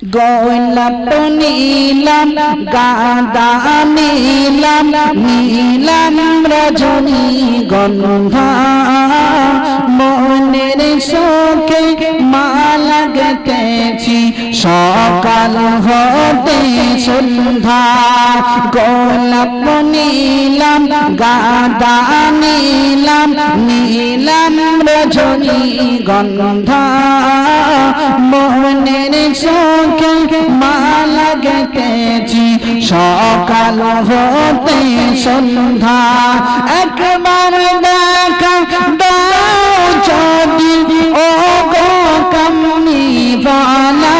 গোলাপ নীলাম গাঁদা নীলাম নীলাম রজনীগন্ধা মনের শোকে মালা গেঁথেছি সকাল হতে সন্ধ্যা গোলাপ নীলাম গাঁদা নীলাম নীলাম রজনীগন্ধা মনের শোকে মালা গেঁথেছি সকাল হতে সন্ধ্যা একবার দেখা দাও যদি ও গো কামনিওয়ালা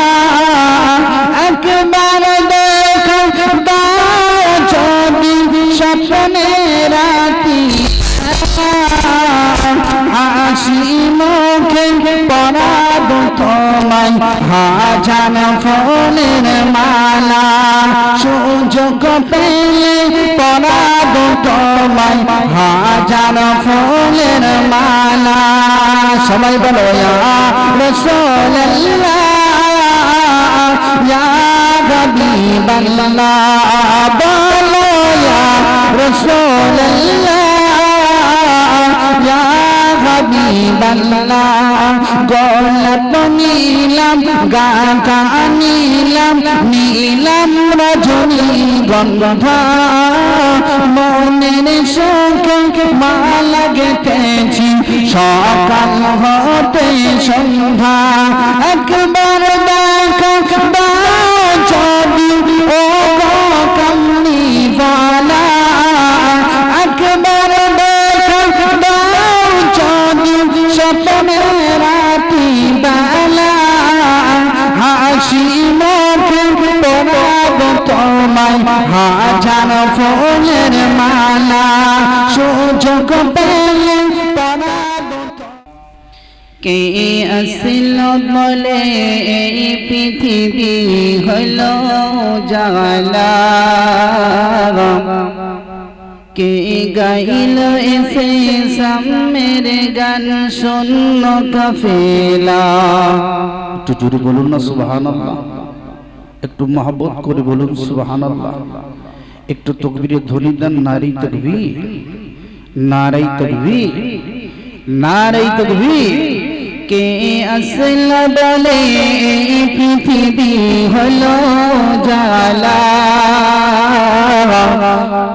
একবার দেখা দাও যদি স্বপ্নে রাতি হাসি মুখে পরাব তোমায় হাজার ফুলের মালা সুযোগ পেলে পরাব তোমায় হাজার ফুলের মালা সবাই বলো ইয়া রাসূলুল্লাহ ইয়া হাবিবাল্লাহ বলো ইয়া রাসূলুল্লাহ ইয়া হাবিবাল্লাহ গোলাপ নীলাম গাঁদা নীলাম নীলাম রজনীগন্ধা মনের শোকে মালা গেঁথেছি সকাল হতে সন্ধ্যা একবার দেখা দাও যদি ও গো কামনিওয়ালা একবার দেখা দাও যদি স্বপ্নে রাতি বেলা হাসি মুখে পরাব তোমায় হাজার ফুলের মালা সুযোগ পেলে পরাব কে আসিল বলে এই পৃথিবী হলো জালা কে গাইল এসে সামের গান শূন্য কাফেলা একটু জোরে বলুন না সুবহানাল্লাহ একটু মহব্বত করে বলুন সুবহানাল্লাহ একটু তাকবীরের ধ্বনি দেন নারী তাকবীর নারী তাকবীর নারী তাকবীর কে আসল বলে পৃথিবী হলো জালা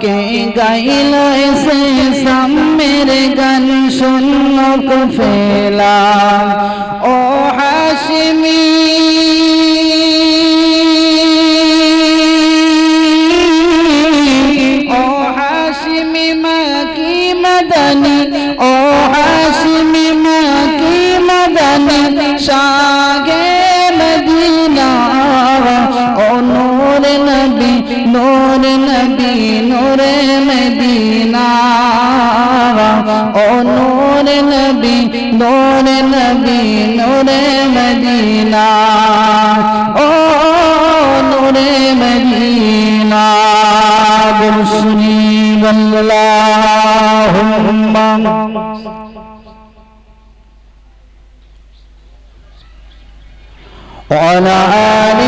কে গাইল এসে সামের গান শূন্য কাফেলা ও হাশিমি ও হাশিমি মাকি মদনী ও হাশিমি মাকি মদনী শাহে মদিনা ও নূর নবী নূরে মদিনা ও নূরে নবী নূরে মদিনা ও নূরে মদিনা বলসুনি আল্লাহুম্মা وعلى آل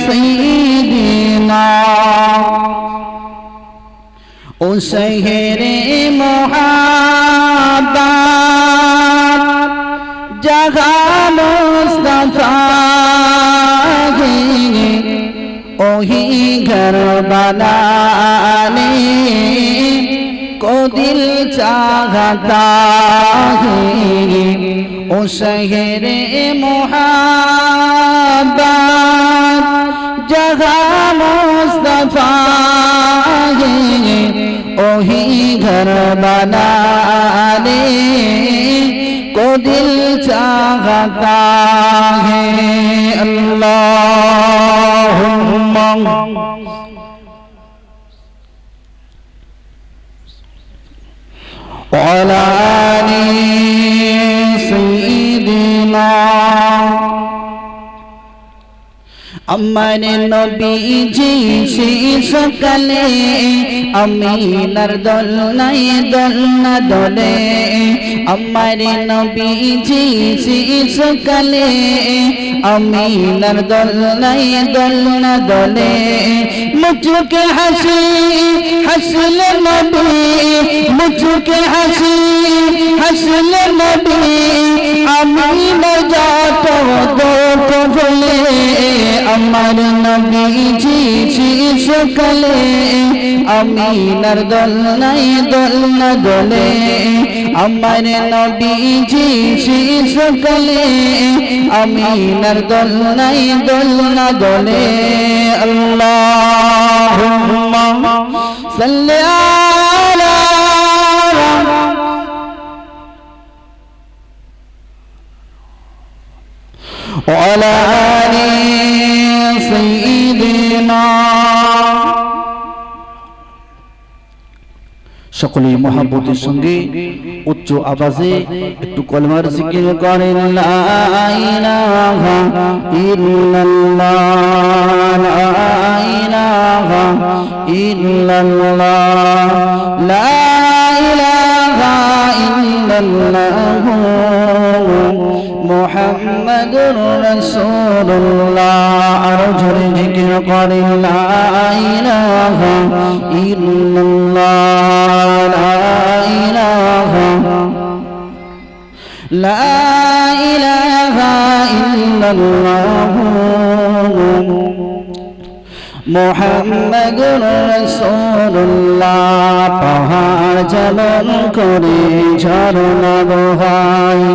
سيدنا او شہر محبت جگہ مصطفیٰ وہی گھر بنانے کو دل چاہتا ہے او شہر محبت جگہ مصطفیٰ ہے وہی گھر بنانے کو دل چاہتا ہے اللہم وعلى آل سيدنا আমার নবীজি সেই সকালে আমিনার দোলনায় দোলনা দোলে আমার নবীজি শিশুকালে আমিনার দোলনায় দোলনা দোলে মুচকে হাসি হাসলে নবী মুচকে হাসি হাসলে নবী আমিনা যত দুঃখ ভুলে আমার নবীজি শিশুকালে আমিনার দোলনায় দোলনা দোলে আমার নবীজি শিশুকালে আমিনার দোলনায় দোলনা দোলে আল্লাহুম্মা সাল্লি আলা وعلى آل سيدنا সকলেই মহব্বতের সঙ্গে উচ্চ আওয়াজে একটু কলমার জিকির করেন লা ইলাহা ইল্লাল্লাহ লা ইলাহা ইল্লাল্লাহ লা ইলাহা ইল্লাল্লাহ মুহাম্মাদুর রাসূলুল্লাহ আর জোরে জিকির করেন লা ইলাহা ইল্লাল্লাহ লা ইলাহা ইল্লাল্লাহ মুহাম্মাদুর রাসূলুল্লাহ পাহাড় যেমন করে ঝরনা বহায়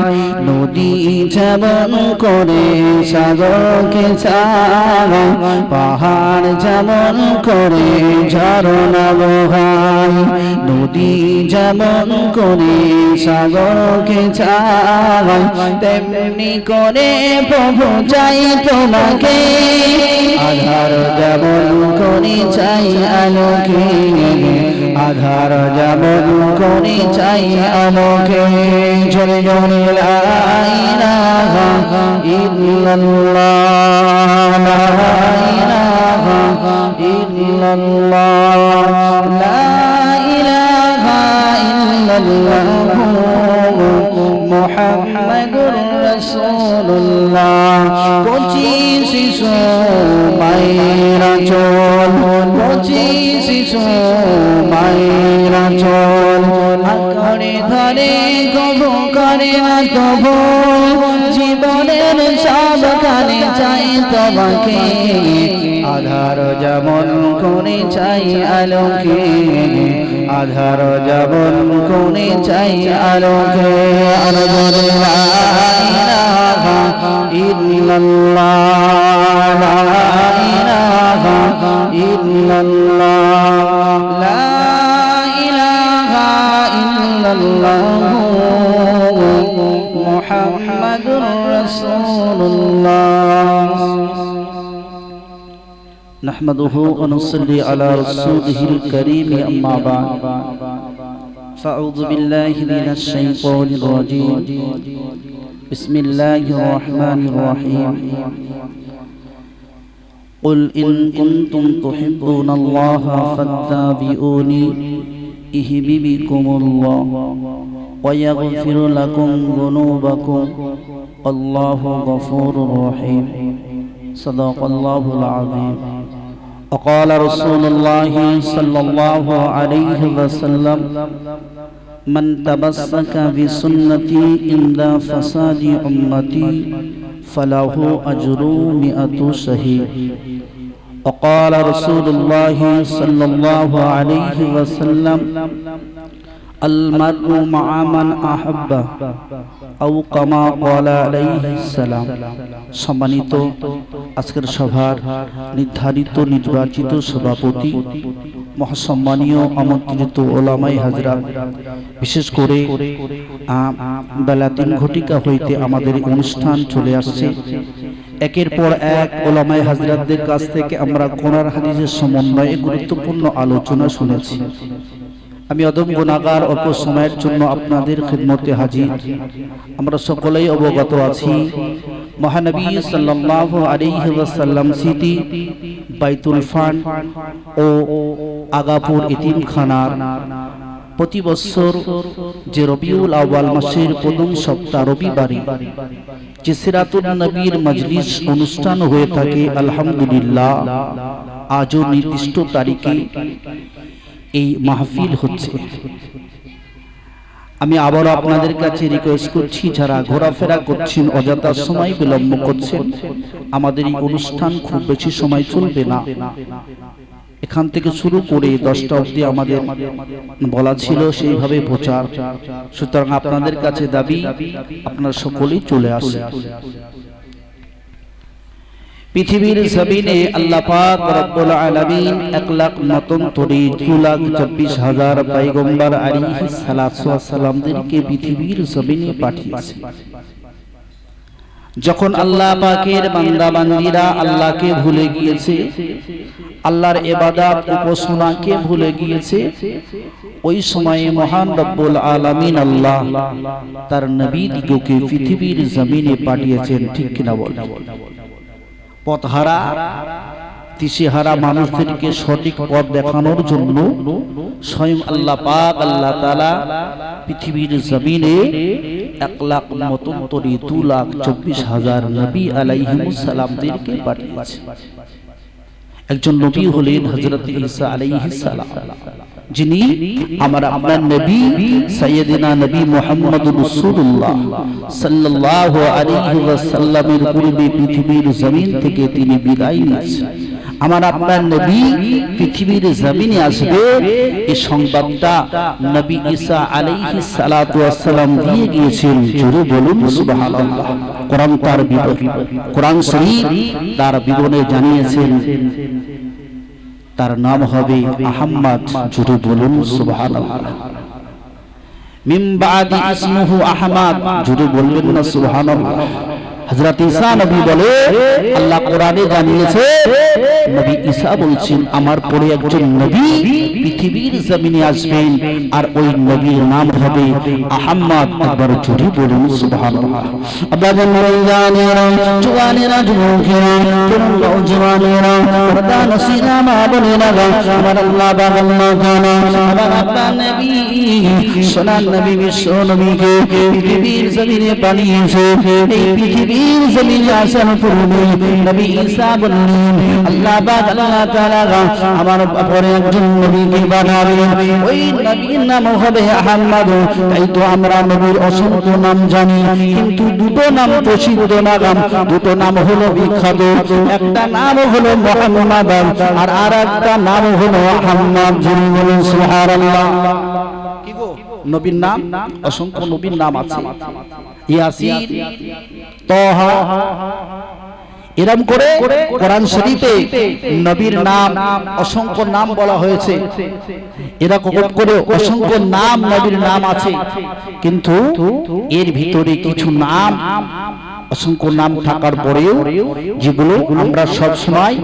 নদী যেমন করে সাগরকে ছায় পাহাড় যেমন করে ঝরনা বহায় নদী যেমন করে সাগরকে ছায় তেমনি করে প্রভু চাই তোমাকে আধার যেমন করে চাই আলোকে আধার যেমন করে চাই আলোকে জোরে জোরে লা ইলাহা ইল্লাল্লাহ লা ইলাহা ইল্লাল্লাহ লা ইলাহা ইল্লাল্লাহ মুহাম্মাদুর রাসূলুল্লাহ কচি শিশু মায়েরা চল কচি শিশু মায়েরা চল আঁকড়ে ধরে কবু করে না কবু জীবনের সব কানে চাই তোমাকে আধার যেমন করে চাই আলোকে আধার যেমন করে চাই আলোকে আর বলে লা ইলাহা ইল্লাল্লাহ লা ইলাহা ইল্লাল্লাহ লা ইলাহা ইল্লাল্লাহ মুহাম্মাদুর রাসূলুল্লাহ نحمده ونصلي على رسوله الكريم أما بعد فأعوذ بالله من الشيطان الرجيم بسم الله الرحمن الرحيم قل إن كنتم تحبون الله فاتبعوني يحببكم الله ويغفر لكم ذنوبكم الله غفور رحيم صدق الله العظيم وقال رسول الله صلى الله عليه وسلم من تمسك بسنتي عند فساد أمتي فله أجر 100 شهيد وقال رسول الله صلى الله عليه وسلم المرء مع من أحب أو كما قال عليه السلام সম্মানিত আজকের সভার নির্ধারিত নির্বাচিত সভাপতি মহাসম্মানীয় আমন্ত্রিত ওলামায়ে হাজরাত বিশেষ করে বেলা 3 ঘটিকা হইতে আমাদের অনুষ্ঠান চলে আসছে একের পর এক ওলামায়ে হাজরাতদের কাছ থেকে আমরা কোরআন হাদিসের সমন্বয়ে গুরুত্বপূর্ণ আলোচনা শুনেছি আমি অদম গুনাহগার অল্প সময়ের জন্য আপনাদের খিদমতে হাজির আমরা সকলেই অবগত আছি মহানবী সাল্লাল্লাহু আলাইহি ওয়াসাল্লাম স্মৃতি বাইতুল ফান ও আগাপুর এতিমখানার প্রতি বছর যে রবিউল আউয়াল মাসের প্রথম সপ্তাহ রবিবারে যে সিরাতুন নবীর মজলিস অনুষ্ঠান হয়ে থাকে, আলহামদুলিল্লাহ আজও নির্দিষ্ট তারিখে এই মাহফিল হচ্ছে। আমি আবারও আপনাদের কাছে রিকোয়েস্ট করছি, যারা ঘোরাফেরা করছেন অযথা সময় বিলম্ব করছেন, আমাদের এই অনুষ্ঠান খুব বেশি সময় চলবে না। এখান থেকে শুরু করে 10টা অবধি আমাদের বলা ছিল, সেইভাবে প্রচার। সুতরাং আপনাদের কাছে দাবি আপনারা সকলেই চলে আসে। পৃথিবীর জমিনে আল্লাহ পাক রব্বুল আলামিন 1 লাখ মতন তরি 2,24,000 পয়গম্বর আলাইহিস সালাতু ওয়াস সালামদেরকে পৃথিবীর জমিনে পাঠিয়েছে। যখন আল্লাহ পাকের বান্দা বান্দীরা আল্লাহকে ভুলে গিয়েছে, আল্লাহর ইবাদত উপাসনাকে ভুলে গিয়েছে, ওই সময়ে মহান রব্বুল আলামিন আল্লাহ তার নবীদিগকে পৃথিবীর জমিনে পাঠিয়েছেন। ঠিক কিনা বলেন? পথহারা দিশেহারা মানুষদেরকে সঠিক পথ দেখানোর জন্য স্বয়ং আল্লাহ পাক আল্লাহ তাআলা পৃথিবীর জমিনে 1 লাখ মতন তরি 2,24,000 নবী আলাইহিস সালামদেরকে পাঠিয়েছে। একজন নবী হলেন হযরত ঈসা আলাইহিস সালাম, যিনি আমার আপনার নবী সাইয়্যিদিনা নবী মুহাম্মদুর রাসূলুল্লাহ সাল্লাল্লাহু আলাইহি ওয়াসাল্লামের পূর্বে পৃথিবীর জমিন থেকে তিনি বিদায় নিয়েছেন। আমার আপনার নবী পৃথিবীর জমিনে আসবে, এই সংবাদটা নবী ঈসা আলাইহিস সালাতু ওয়াস সালাম দিয়ে গিয়েছেন। জোরে বলুন সুবহানাল্লাহ। কোরআন তার বিবরণ, কোরআন শরীফ তার বিবরণে জানিয়েছেন তার নাম হবে আহমদ। জোরে বলুন সুবহানাল্লাহ। মিন বাদি ইসমুহু আহমদ। জোরে বলবেন না সুবহানাল্লাহ। হযরত ঈসা নবী বলে, আল্লাহ কোরআনে জানিয়েছে, নবী ঈসা বলছেন আমার পরে একজন নবী পৃথিবীর জমিনে আসবেন, আর ওই নবীর নাম হবে আহমদ। একবার জোরে বলুন সুবহানাল্লাহ। আব্বাজান জানেরা জওয়ানেরা যুবকেরা তরুণ নওজওয়ানেরা পর্দা নসিরা মা বোনেরা, আমার আল্লাহ বাগাল্লাহ জানা আমার আপনার নবী সোনার নবী বিশ্ব নবীকে পৃথিবীর জমিনে পাঠিয়েছে। এই পৃথিবীর জমিনে আসার পূর্বে নবী ঈসা বললেন, আল্লাহ পাক আল্লাহ তাআলা আমার পরে একজন নবীকে পাঠাবেন, ওই নবীর নাম হবে আহমদ। তাই তো আমরা নবীর অসংখ্য নাম জানি, কিন্তু দুটো নাম প্রসিদ্ধ নাম, দুটো নাম হলো বিখ্যাত। একটা নাম হলো মুহাম্মদ, আর আরেকটা নাম হলো আহমদ। যিনি বলেন সুবহানাল্লাহ। কি গো, নবীর নাম অসংখ্য নবীর নাম আছে, ইয়াসিন, তাহা, এরকম করে কোরআন শরীফে নবীর নাম অসংখ্য নাম বলা হয়েছে। এরকম করে অসংখ্য নাম নবীর নাম আছে, কিন্তু এর ভিতরে কিছু নাম অসংখ্য নাম থাকার পরেও যেগুলো আমরা সব সময়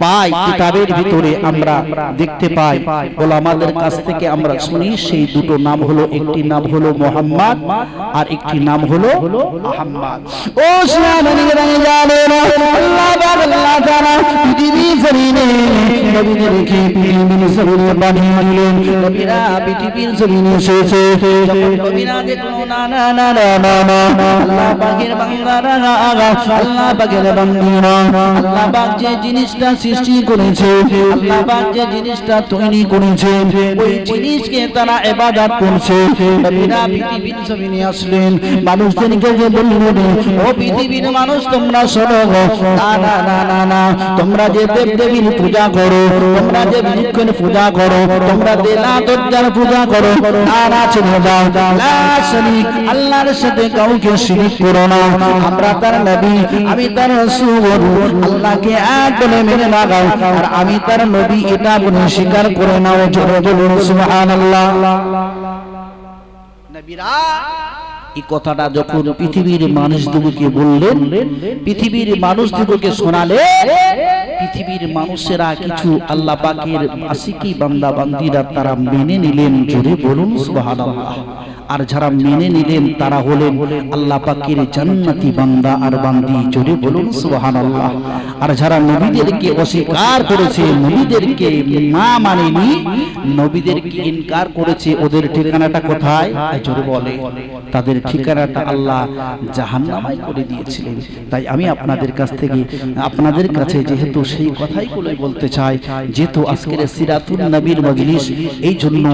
পাই, কিতাবের ভিতরে আমরা দেখতে পাই, ওলামাদের কাছ থেকে আমরা শুনি, সেই দুটো নাম হলো, একটি নাম হলো মুহাম্মদ আর একটি নাম হলো আহমদ। ও সুবহানাল্লাহ, জানেন আল্লাহ পাক আল্লাহ তাআলা পৃথিবীর জমিনে নবীদেরকে পৃথিবীর জমিনে পাঠিয়ে দিলেন। নবীরা পৃথিবীর জমিনে এসেছে, যখন নবীরা দেখলো না না না না না আল্লাহ পাকের বান্দারা, আল্লাহ পাকের বান্দারা, আল্লাহ পাক যে জিনিসটা সৃষ্টি করেছে, আল্লাহ পাক যে জিনিসটা তৈরি করেছে, ওই জিনিসকে তারা ইবাদত করছে। নবীরা পৃথিবীর জমিনে আসলেন, মানুষদেরকে যে বললেন, ও পৃথিবীর মানুষ তোমরা শোনো, না না না না না, তোমরা যে দেব দেবীর পূজা করো, তোমরা যে বৃক্ষের পূজা করো, তোমরা দেলা দরজার পূজা করো, তারা ছেড়ে দাও, লা শরীক, আল্লাহর সাথে কাউকে শিরিক করো না। আমরা তার নবী, আমি তার রাসূল, আল্লাহকে এক বলে মেনে নাও, আর আমি তার নবী এটা বলে স্বীকার করে নাও। জোরে বলুন সুবহানাল্লাহ। নবীরা এই কথাটা যখন পৃথিবীর মানুষদিগকে বললেন, পৃথিবীর মানুষদিগকে শোনালে, পৃথিবীর মানুষেরা কিছু আল্লাহ পাকের আশিকি বান্দা বান্দীরা তারা মেনে নিলেন। জোরে বলুন সুবহানাল্লাহ। আর যারা মেনে নিলেন তারা হলেন আল্লাহ পাকের জান্নাতি বান্দা আর বান্দি। জোরে বলুন সুবহানাল্লাহ। আর যারা নবীদেরকে অস্বীকার করেছে, নবীদেরকে না মানেনি, নবীদেরকে ইনকার করেছে, ওদের ঠিকানাটা কোথায়? জোরে বলে, তাদের ঠিকানাটা আল্লাহ জাহান্নামে করে দিয়েছিলেন। তাই আমি আপনাদের কাছে যেহেতু সেই কথাইগুলোই বলতে চাই, যেহেতু আজকের সিরাতুন নবীর মজলিস, এই জন্য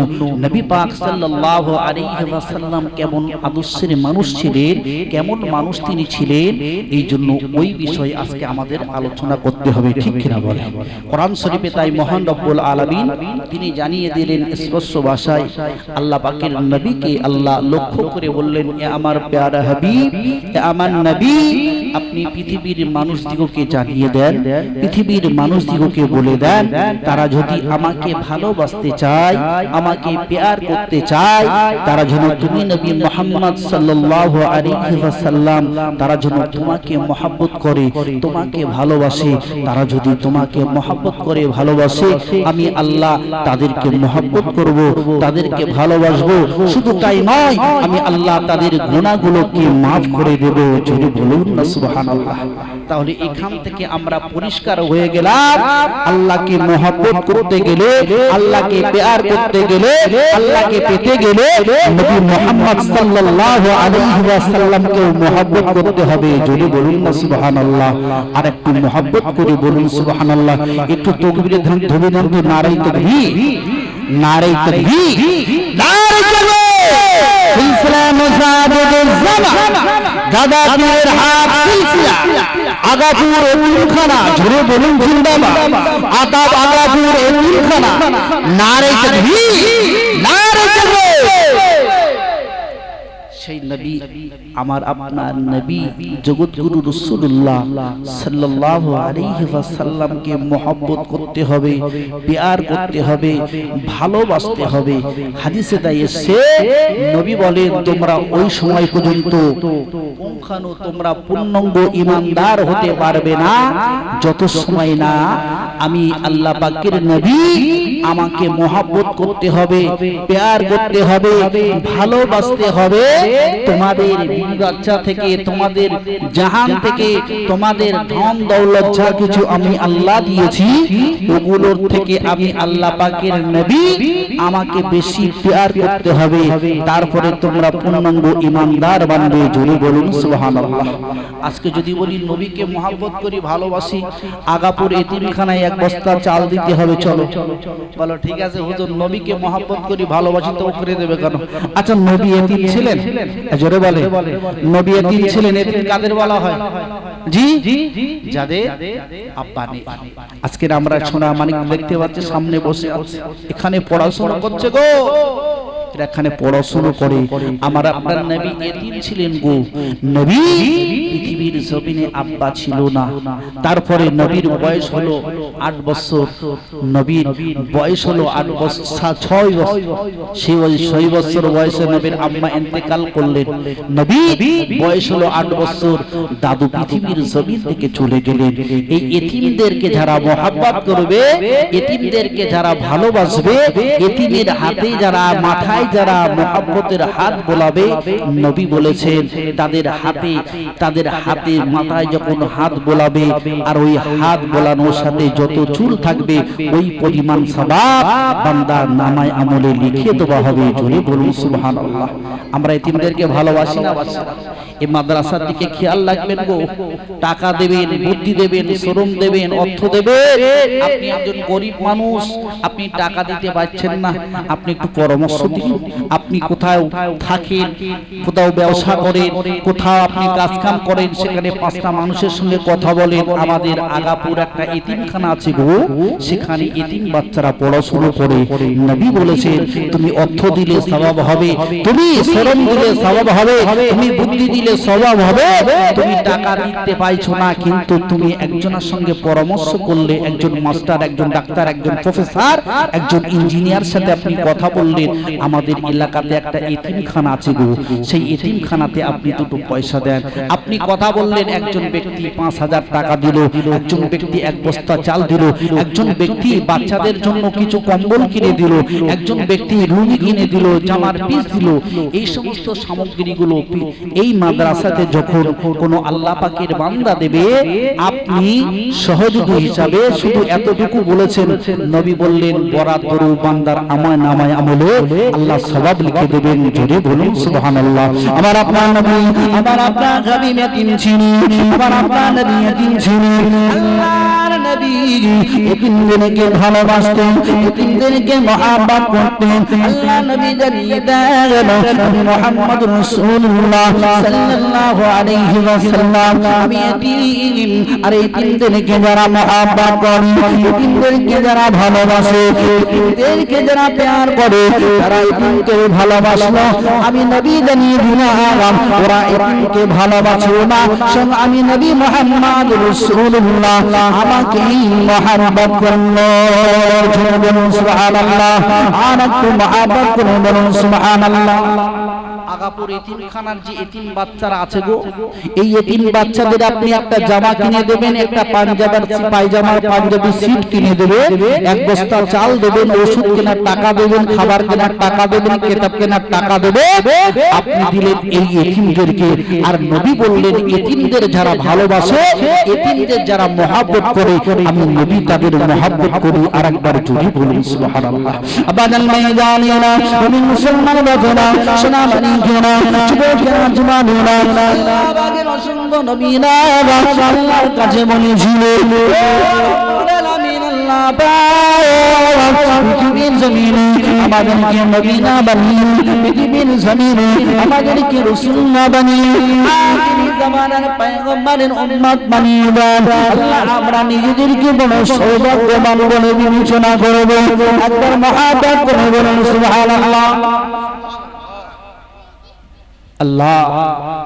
নবী পাক সাল্লাল্লাহু আলাইহি ওয়াসাল্লাম কেমন আদর্শের মানুষ ছিলেন, কেমন মানুষ তিনি ছিলেন, এই জন্য ওই বিষয়ে আজকে আমাদের আলোচনা করতে হবে, ঠিক কিনা বলে? কোরআন শরীফে তাই মহান রব্বুল আলামিন তিনি জানিয়ে দিলেন স্পষ্ট ভাষায়, আল্লাহ পাকের নবীকে আল্লাহ লক্ষ্য করে বললেন, এ আমার প্যারা হাবিব, এ আমার নবী, আপনি পৃথিবীর মানুষদিগকে জানিয়ে দেন, পৃথিবীর মানুষদিগকে বলে দেন, তারা যদি আমাকে ভালোবাসতে চায়, আমাকে প্যার করতে চায়, তারা যেন তুমি নবী মুহাম্মদ সাল্লাল্লাহু আলাইহি ওয়াসাল্লাম, তারা যেন তোমাকে মহব্বত করে, তোমাকে ভালোবাসে। তারা যদি তোমাকে মহব্বত করে ভালোবাসে, আমি আল্লাহ তাদেরকে মহব্বত করব, তাদেরকে ভালোবাসবো। শুধু তাই নয়, আমি আল্লাহ তাদের গুনাহগুলোকে মাফ করে দেব। যদি বলুন না সুবহানাল্লাহ। তাহলে এখান থেকে আমরা পরিষ্কার হয়ে গেলাম, আল্লাহকে মহব্বত করতে গেলে, আল্লাহকে প্যার করতে গেলে, আল্লাহকে পেতে গেলে নবী মুহাম্মদ সাল্লাল্লাহু আলাইহি ওয়াসাল্লামকে মহব্বত করতে হবে। যদি বলুন না সুবহানাল্লাহ। আর একটু মহব্বত করে বলুন সুবহানাল্লাহ। একটু তাকবীরে ধ্বনি দেন তো, নারে তাকবীর, নারে তাকবীর, নারে তাকবীর। সিলসিলা মুজাহিদুল জামান, দাদা পীরের হাত সিলসিলা, আগাপুর এতিমখানা, জোরে বলুন জিন্দাবাদ। আদাব আগাপুর এতিমখানা, নারে তাকবীর, নারে তাকবীর। সেই নবী, আমার আপনার নবী জগৎগুরু রাসূলুল্লাহ সাল্লাল্লাহু আলাইহি ওয়াসাল্লামকে মহব্বত করতে হবে, প্যার করতে হবে, ভালোবাসতে হবে। হাদিসে তাই এসেছে, নবী বলেন, তোমরা ওই সময় পর্যন্ত কোনখানো তোমরা পূর্ণাঙ্গ ঈমানদার হতে পারবে না, যত সময় না আমি আল্লাহ পাকের নবী আমাকে মহব্বত করতে হবে, প্যার করতে হবে, ভালোবাসতে হবে। তোমাদের বাচ্চা থেকে, তোমাদের জাহান থেকে, তোমাদের ধন দৌলত যা কিছু আমি আল্লাহ দিয়েছি, ওগুলোর থেকে আমি আল্লাহ পাকের নবী আমাকে বেশি প্যার করতে হবে, তারপরে তোমরা পূর্ণাঙ্গ ঈমানদার বানবে। জোরে বলুন সুবহানাল্লাহ। আজকে যদি বলি নবীকে মহব্বত করি, ভালোবাসি, আগাপুর এতিমখানায় এক বস্তা চাল দিতে হবে, চলো বলো, ঠিক আছে হুজুর, নবীকে মহব্বত করি, ভালোবাসি, তো করে দেবে কেন? আচ্ছা, নবী এতিম ছিলেন? জোরে বলে, নবী এতিম ছিলেন। এতিম কাদের বলা হয়? জি, যাদের আব্বা নেই। আজকে আমরা সোনা মানিক দেখতে পাচ্ছি সামনে বসে আছে, এখানে পড়াশোনা করছে গো, এখানে পড়াশোনা করে। আমার আপনার নবী এতিম ছিলেন গো। নবী পৃথিবীর জমিনে আব্বা ছিল না। তারপরে নবীর বয়স হলো 8 বছর, নবীর বয়স হলো 8 বছর, 6 বছর। সেই 6 বছর বয়সে নবীর আম্মা ইন্তেকাল করলেন। নবী বয়স হলো 8 বছর, দাদু পৃথিবীর জমিন থেকে চলে গেলেন। এই এতিমদেরকে যারা মহব্বত করবে, এতিমদেরকে যারা ভালোবাসবে, এতিমের হাতে যারা, মাথায় যারা মহব্বতের হাত বোলাবে, নবী বলেছেন তাদের হাতে মাথায় যখন হাত বোলাবে, আর ওই হাত বোলানোর সাথে যত চুল থাকবে, ওই পরিমাণ সওয়াব বান্দার নামায় আমলে লিখে দেওয়া হবে। জোরে বলুন সুবহানাল্লাহ। আমরা এতিমদেরকে ভালোবাসি না? এই মাদ্রাসার দিকে খেয়াল রাখবেন গো। টাকা দেবেন, বুদ্ধি দেবেন, শ্রম দেবেন, অর্থ দেবেন। আপনি একজন গরিব মানুষ, আপনি টাকা দিতে পারছেন না, আপনি একটু পরামর্শ দিন। আপনি কোথাও থাকেন, কোথাও ব্যবসা করেন, কোথাও আপনি কাজ কাম করেন, সেখানে 5টা মানুষের সঙ্গে কথা বলেন। আমাদের আগাপুর একটা এতিমখানা আছে গো, সেখানে এতিম বাচ্চারা পড়াশোনা করে। নবী বলেছেন, তুমি অর্থ দিলে সওয়াব হবে, তুমি শ্রম দিলে সওয়াব হবে, তুমি বুদ্ধি দিলে দিলে স্বভাব হবে, তুমি টাকা দিতে পাইছো না, কিন্তু তুমি একজনের সঙ্গে পরামর্শ করলে, একজন মাস্টার, একজন ডাক্তার, একজন প্রফেসর, একজন ইঞ্জিনিয়ার সাথে আপনি কথা বললেন, আমাদের এলাকাতে একটা এতিমখানা আছে গো, সেই এতিমখানাতে আপনি দুটো পয়সা দেন। আপনি কথা বললেন, একজন ব্যক্তি 5,000 টাকা দিল, একজন ব্যক্তি এক বস্তা চাল দিল, একজন ব্যক্তি বাচ্চাদের জন্য কিছু কম্বল কিনে দিল, একজন ব্যক্তি লুঙ্গি কিনে দিল, জামার পিস দিল। এই সমস্ত সামগ্রীগুলো এই মাদ্রাসাতে যখন কোনো আল্লাহ পাকের বান্দা দেবে, আপনি সহযোগী হিসাবে শুধু এতটুকু বলেছেন, নবী বললেন বরাত গরু বান্দার আমায় নামায় আমলে আল্লাহ সওয়াব লিখে দেবেন। জোরে বলুন সুবহানাল্লাহ। আমার আপনার নবী, আমার আপনার নবী ইয়াতীম ছিলেন, আমার আপনার নবী ইয়াতীম ছিলেন। আল্লাহর নবী এতিমদেরকে ভালোবাসতেন, এতিমদেরকে মহব্বত করতেন। আল্লাহ নবী জানিয়ে দেন, মুহাম্মদুর রাসূলুল্লাহ সাল্লাল্লাহু আলাইহি ওয়াসাল্লাম, আমি এতিম আর এতিমদেরকে যারা মহব্বত করে, এতিমদেরকে যারা ভালোবাসে, এতিমদেরকে যারা প্যার করে, তারা এতিমকে ভালোবাসলো, আমি নবী জানিয়ে দিলাম ওরা এতিমকে ভালোবাসে না, স্বয়ং আমি নবী মুহাম্মদ রাসূলুল্লাহ আমাকে মহব্বত করলো। সুবহানাল্লাহ। আর একটু মহব্বত করে বলুন সুবহানাল্লাহ। আগাপুর এতিমখানার যে এতিম বাচ্চারা আছে গো, এই এতিম বাচ্চাদের আপনি একটা জামা কিনে দেবেন, একটা পায়জামার পাঞ্জাবি সিট কিনে দেবেন, এক বস্তা চাল দেবেন, ওষুধ কেনার টাকা দেবেন, খাবার কেনার টাকা দেবেন, কিতাব কেনার টাকা দেবেন, আপনি দিলেন এই এতিমদেরকে। আর নবী বললেন এতিমদের যারা ভালোবাসে, এতিমদের যারা মহব্বত করে, আমি নবী তাদের মহব্বত করি। আর একবার জোরে বলুন সুবহানাল্লাহ। আবাদাল ময়দানিনা নবী মুসলমান বাজানা সোনামানি কেনা যুবকেরা জওয়ানেরা আল্লাহর অসংখ্য নবীরা আল্লাহর কাছে বলেছিলেন, পৃথিবীর জমিনে আমাদেরকে নবী না বানিয়ে, পৃথিবীর জমিনে আমাদেরকে রাসূল না বানিয়ে, আখিরি জামানার পয়গম্বরের উম্মত বানিয়ে দেন। আল্লাহ আমরা নিজেদেরকে বড় সৌভাগ্যবান বলে বিবেচনা করব। একবার মহব্বত করে বলুন সুবহানাল্লাহ। আল্লাহ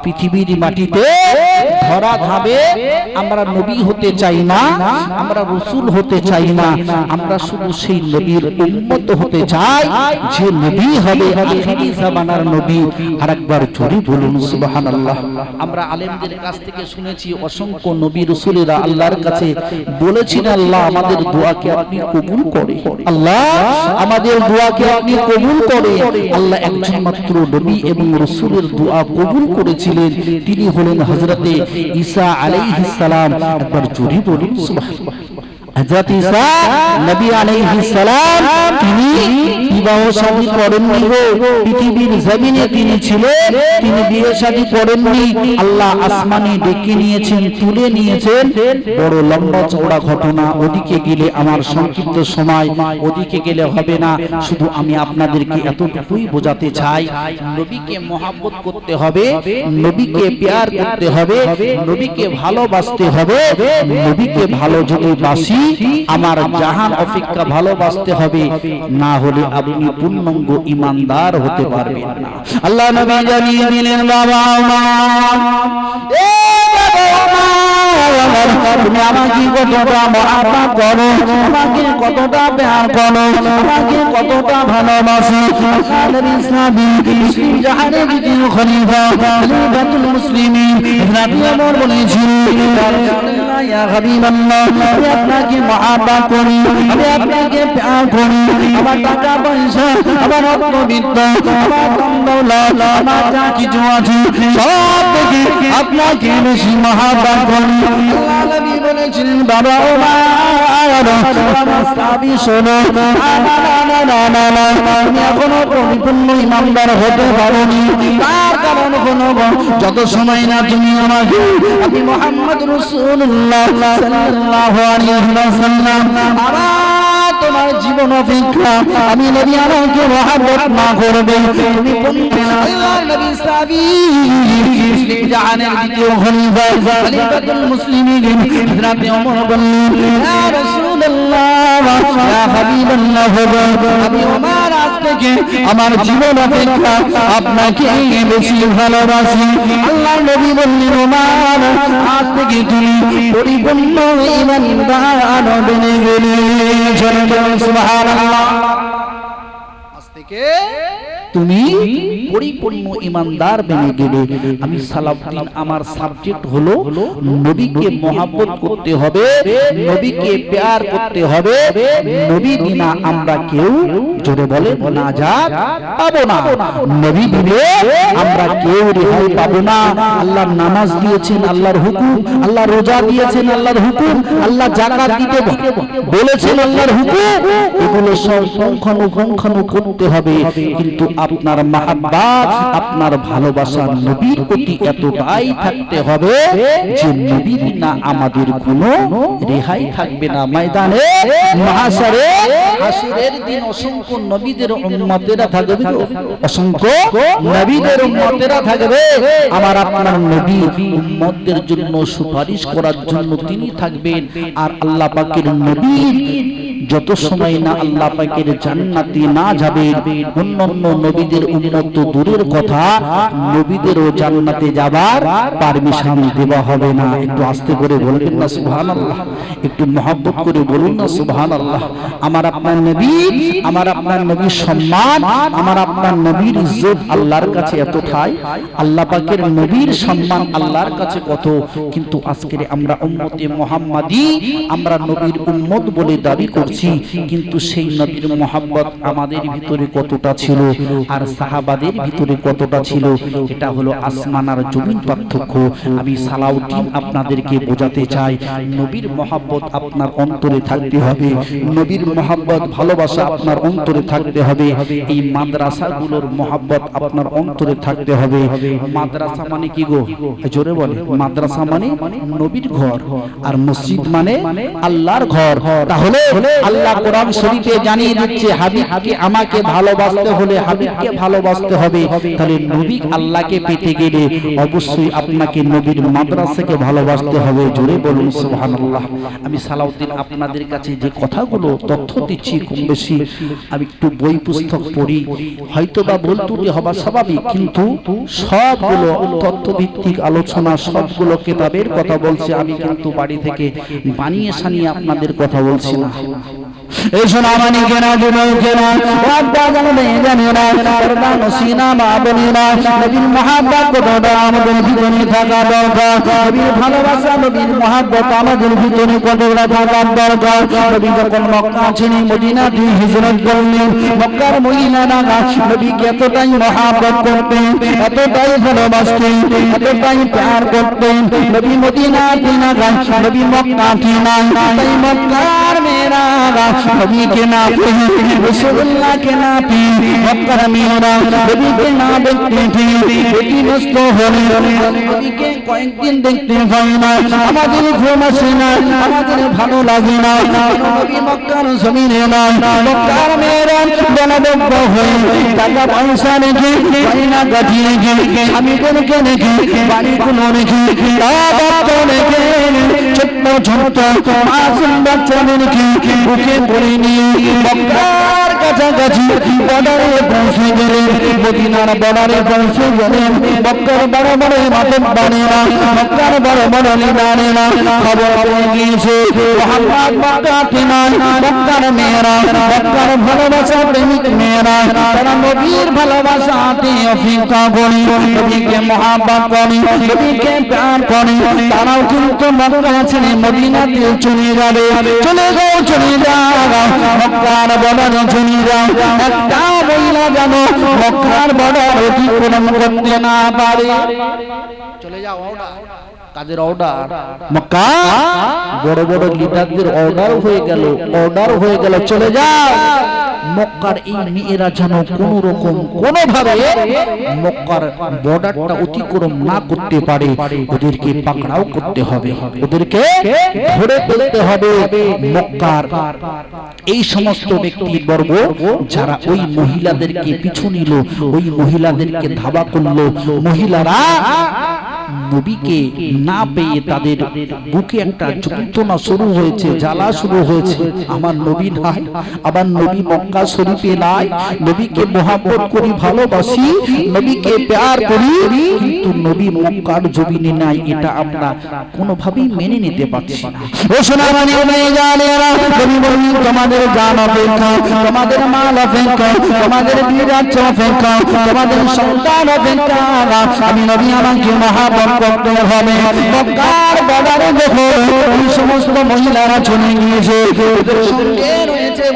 পৃথিবীর মাটিতে ধরা ধাবে আমরা নবী হতে চাই না, আমরা রাসূল হতে চাই না, আমরা শুধু সেই নবীর উম্মত হতে চাই যে নবী হবে আখিরি জামানার নবী। আরেকবার জোরে বলুন সুবহানাল্লাহ। আমরা আলেমদের কাছ থেকে শুনেছি অসংখ্য নবী রাসূলেরা আল্লাহর কাছে বলেছেন, আল্লাহ আমাদের দোয়াকে আপনি কবুল করে, আল্লাহ আমাদের দোয়াকে আপনি কবুল করে। আল্লাহ একজন মাত্র নবী এবং রাসূলের দোয়া কবুল করেছিলেন, তিনি হলেন হযরতে ঈসা আলাইহিস সালাম। একবার জোরে বলুন সুবহানাল্লাহ। হযরত ঈসা নবী আলাইহিস সালাম তিনি বিবাহ শাদী করেননি গো, পৃথিবীর জমিনে তিনি ছিলেন, তিনি বিয়ে শাদী করেননি। আল্লাহ আসমানে ডেকে নিয়েছেন, তুলে নিয়েছেন। বড় লম্বা চওড়া ঘটনা, ওদিকে গেলে আমার সংক্ষিপ্ত সময়, ওদিকে গেলে হবে না। শুধু আমি আপনাদেরকে এতটুকুই বোঝাতে চাই, নবীকে মহব্বত করতে হবে, নবীকে প্যার করতে হবে, নবীকে ভালোবাসতে হবে। নবীকে ভালো যদি বাসি, আমার জাহান অপেক্ষা ভালোবাসতে হবে, না হলে আপনি পূর্ণাঙ্গ ঈমানদার হতে পারবেন না। আল্লাহ নবী জানিয়ে দিলেন, বাবা আমার, এ বাবা আমার, তুমি আমাকে কতটা মহব্বত করো, আমাকে কতটা প্যার করো, আমাকে কতটা ভালোবাসো। নবী সাহাবী মুসলিম জাহানের দ্বিতীয় খলিফা খলিফাতুল মুসলিমিন হযরত ওমর বলেছিলেন, ইয়া হাবিবাল্লাহ, আমি আপনাকে মহব্বত করি, আমি আপনাকে প্যার করি। আমার টাকা পয়সা, আমার রত্নবিত্ত, আমার ধন দৌলত, আমার যা কিছু আছে সব থেকে আপনাকে বেশি মহব্বত করি। আল্লাহ নবী বলেছিলেন, বাবা ওমর, আমার সাহাবী শোনো, আমি এখনো পরিপূর্ণ ঈমানদার হতে পারিনি। তার কারণ হলো, যত সময় না তুমি আমাকে, আমি মুহাম্মদ রাসূলুল্লাহ সাল্লাল্লাহু আলাইহি ওয়াসাল্লাম, আমার তোমার জীবন অপেক্ষা আমি নবী আমাকে মহব্বত না করবে, তুমি আল্লাহর নবী সাহাবী মুসলিম জাহানের দ্বিতীয় খলিফা খলিফাতুল মুসলিমিন হযরত ওমর বললেন, ইয়া রাসূলুল্লাহ, ইয়া হাবিবাল্লাহ, আমি ওমর আজকে থেকে আমার জীবন অপেক্ষা আপনাকে বেশি ভালোবাসি। আল্লাহ নবী বললেন ওমর আজ থেকে তুমি পরিপূর্ণ ঈমানদার বনে গেলে। সুবহানাল্লাহ। আজ থেকে তুমি পরিপূর্ণ ঈমানদার বনে গেলে। আমি সালাউদ্দিন আমার সাবজেক্ট হলো নবীকে মহব্বত করতে হবে, নবীকে প্যার করতে হবে। নবী বিনা আমরা কেউ জোরে বলে নাজাত পাবো না। নবী বিনে আমরা কেউ রেহাই পাবো না। আল্লাহ নামাজ দিয়েছেন আল্লাহর হুকুম, আল্লাহ রোজা দিয়েছেন আল্লাহর হুকুম, আল্লাহ যাকাত দিতে বলেছেন আল্লাহর হুকুম। এগুলো সব পুঙ্খানুপুঙ্খানু করতে হবে, কিন্তু আপনার মাহাব্বত আপনার ভালোবাসা নবীর প্রতি এতটাই থাকতে হবে যে নবী বিনা আমাদের কোনো রেহাই থাকবে না। ময়দানে মাহশারে হাসরের দিন অসংখ্য নবীদের উম্মতেরা থাকবে, অসংখ্য নবীদের উম্মতেরা থাকবে। আমার আপনার নবী উম্মতদের জন্য সুপারিশ করার জন্য তিনি থাকবেন। আর আল্লাহ পাকের নবী যত সময় না আল্লাহ পাকের জান্নাতে না যাবে, অন্যান্য নবীদের উম্মত তো দূরের কথা, নবীদেরও জান্নাতে যাবার পারমিশন দেওয়া হবে না। একটু আস্তে করে বলবেন না সুবহানাল্লাহ, একটু মহব্বত করে বলুন না সুবহানাল্লাহ। আমার আপনার নবী, আমার আপনার নবীর সম্মান, আমার আপনার নবীর ইজ্জত আল্লাহর কাছে এতটাই, আল্লাহ পাকের নবীর সম্মান আল্লাহর কাছে কত। কিন্তু আজকে আমরা উম্মতে মুহাম্মাদি, আমরা নবীর উম্মত বলে দাবি করছি, কিন্তু সেই নবীর মহব্বত আমাদের ভিতরে কতটা ছিল আর সাহাবাদের ভিতরে কতটা ছিল, এটা হলো আসমান আর জমিন পার্থক্য। আমি সালাউদ্দিন আপনাদেরকে বোঝাতে চাই, নবীর মহব্বত আপনার অন্তরে থাকতে হবে, নবীর মহব্বত ভালোবাসা আপনার অন্তরে থাকতে হবে। এই মাদ্রাসাগুলোর মহব্বত আপনার অন্তরে থাকতে হবে। মাদ্রাসা মানে কি গো? জোরে বলে। মাদ্রাসা মানে নবীর ঘর, আর মসজিদ মানে আল্লাহর ঘর। তাহলে আল্লাহ কোরআন শরীফে জানিয়ে দিচ্ছে হাবিবকে আমাকে ভালোবাসতে হলে হাবিবকে ভালোবাসতে হবে। তাহলে নবী আল্লাহকে পেতে গেলে অবশ্যই আপনাকে নবীর মাদ্রাসাকে ভালোবাসতে হবে। জোরে বলুন সুবহানাল্লাহ। আমি সালাউদ্দিন আপনাদের কাছে যে কথাগুলো তথ্য দিচ্ছি কম বেশি আমি একটু বই পুস্তক পড়ি, হয়তোবা ভুল ত্রুটি হওয়া স্বাভাবিক, কিন্তু সবগুলো তথ্য ভিত্তিক আলোচনা, সবগুলো কিতাবের কথা বলছি। আমি কিন্তু বাড়ি থেকে বানিয়ে সানিয়ে আপনাদের কথা বলছি না। এই শোনা মানি কেনা যুবক কেনা রাব্বা জানবে জানি না পর্দা নসিনা মা বলি না। নবীর মহব্বত কতটা আমাদের ভিতরে থাকা দরকার, নবীর ভালোবাসা নবীর মহব্বত আমাদের ভিতরে কতটা থাকা দরকার। নবী যখন মক্কা ছেড়ে মদিনা দিয়ে হিজরত করলেন, মক্কার মহিলারা নবীকে এতটাই মহব্বত করতেন, এতটাই ভালোবাসতেন, এতটাই প্যার করতেন। নবী মদিনা দিনা গান, নবী মক্কা কিনা, তাই মক্কার মেয়েরা नबी के नाम पे रसूलुल्लाह के नाम पे मक्का मेरा नबी के नाम देखते थे बेटी मस्त होने नबी के कয়েক দিন দেখতে পাই না, আমাদের ঘুম আসে না, আমাদের ভালো লাগে না। নবী মক্কার জমিনে না, মক্কার মেয়েরা জনবদ্ধ হয়ে টাকা পয়সা রেখে বাড়িনা গাঠি রেখে স্বামীদেরকে রেখে বাড়িগুলো রেখে রেখে ছোট্ট ছোট্ট মাসুম বাচ্চাদেরকে বুকে করে নিয়ে মক্কার কাছাকাছি বর্ডারে পৌঁছে গেলেন, মদিনার বর্ডারে পৌঁছে গেলেন। মক্কার বড় বড় মাতব বানেরা, মক্কার বড় বড় লিডারেরা খবর পেয়ে গিয়েছে মুহাম্মদ মক্কাতে নাই। মক্কার মেয়েরা, মক্কার ভালোবাসা প্রেমিক মেয়েরা, তারা নবীর ভালোবাসাতে অপেক্ষা করে, নবীকে মহব্বত করে, নবীকে প্যার করে। তারাও কিন্তু মক্কা ছেড়ে মদিনাতে চলে যাবে। চলে যাও, চলে যাও, মক্কার বর্ডারে চলে যাও। একটা মহিলা যেন মক্কার বর্ডার অতিক্রম করতে না পারে। চলে যাও। কাদের অর্ডার? মক্কা বড় বড় লিডারদের অর্ডার হয়ে গেল, অর্ডার হয়ে গেল, চলে যাও। মক্কার এই মেয়েরা যেন কোন রকম কোন ভাবে মক্কার বর্ডারটা অতিক্রম না করতে পারে, ওদেরকে পাকড়াও করতে হবে, ওদেরকে ধরে ফেলতে হবে। মক্কার এই সমস্ত ব্যক্তির বর্গ যারা ওই মহিলাদেরকে পিছু নিল, ওই মহিলাদেরকে ধাবা করলো, মহিলারা নবীকে না পেয়ে তাদের বুকে একটা যন্ত্রণা শুরু হয়েছে, জ্বালা শুরু হয়েছে। আমার নবী নাই, আবার নবী মক্কা শরীফে নাই, নবীকে মহব্বত করি, ভালোবাসি, নবীকে প্যার করি, কিন্তু নবী মক্কার জমিনে নাই, এটা আমরা কোনোভাবেই মেনে নিতে পারছি না। ও সোনামণি জানেরা, নবী বললেন তোমাদের জান অপেক্ষা, তোমাদের মাল অপেক্ষা, তোমাদের বিরাজ্য অপেক্ষা, তোমাদের সন্তান অপেক্ষা আমি নবী আমাকে মহব্বত করতে হবে। মক্কার বাজারে দেখো এই সমস্ত মহিলারা চলে গিয়েছে, ওদের সঙ্গে রয়েছে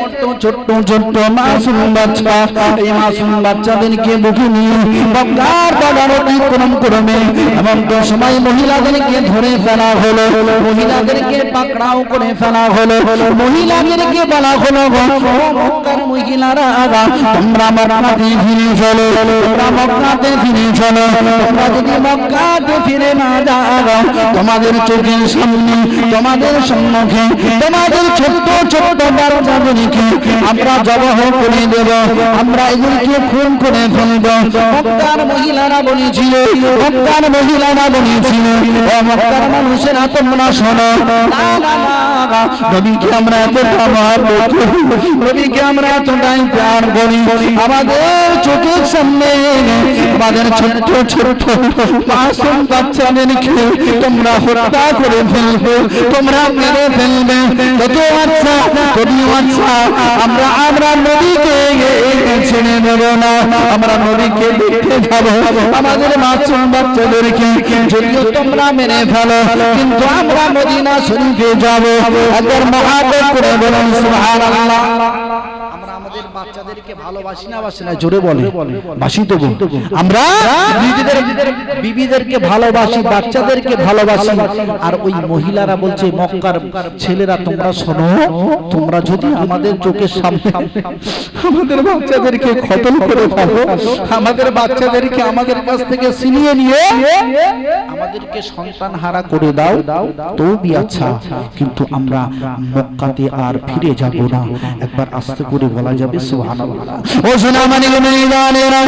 ছোট্ট ছোট্ট মাসুম বাচ্চা। এই মাসুম বাচ্চাদেরকে বুকে নিয়ে মক্কার বাজার অতিক্রম করবে, এমন তো সময় মহিলাদেরকে ধরে ফেলা হলো, মহিলাদেরকে পাকড়াও করে ফেলা হলো, মহিলাদেরকে বলা হলো মক্কার মহিলারা তোমরা মক্কাতে ফিরে চলো, তোমরা মক্কাতে ফিরে চলো, তোমরা যদি মক্কাতে ফিরে না যাও তোমাদের চোখের সামনে, তোমাদের সম্মুখে তোমাদের ছোট্ট ছোট্ট বাচ্চাদেরকে আমরা জবাহ করে দেব, আমরা এগুলিকে খুন করে ফেলব। মক্কার মহিলারা বলেছিল, মক্কার মহিলারা বলেছিল ও মক্কার মানুষেরা তোমরা শোনো, না না না, নবীকে আমরা এত মহব্বত করি, নবীকে আমরা এতটাই প্যার করি, আমাদের চোখের সামনে আমাদের ছোট্ট ছোট্ট মাসুম বাচ্চাদেরকে তোমরা হত্যা করে ফেলবে, তোমরা মেরে ফেলবে। কত আচ্ছা, কত আচ্ছা, আমরা নবীকে ছেড়ে দেব না, আমরা নবীকে দেখতে যাব, আমাদের মাসুম বাচ্চাদেরকে যদিও তোমরা মেরে ফেলো, কিন্তু আমরা মদিনা শরীফে যাব। একবার মহব্বত করে বলুন সুবহানাল্লাহ। আমরা আমাদের বাচ্চাদেরকে ভালোবাসি না, বাসি না? জোরে বলে বাসি তো। আমরা নিজেদের বিবিদেরকে ভালোবাসি, বাচ্চাদেরকে ভালোবাসি, আর ওই মহিলারা বলছে মক্কার ছেলেরা তোমরা শোনো, তোমরা যদি আমাদের চোখের সামনে আমাদের বাচ্চাদেরকে কতল করে ফেলো, আমাদের বাচ্চাদেরকে আমাদের কাছ থেকে ছিনিয়ে নিয়ে আমাদেরকে সন্তান হারা করে দাও, তো বি আচ্ছা, কিন্তু আমরা মক্কাতে আর ফিরে যাব না। একবার আস্তে করে বলা যাবে সুবহানাল্লাহ। ও সোনামণি জানেরা,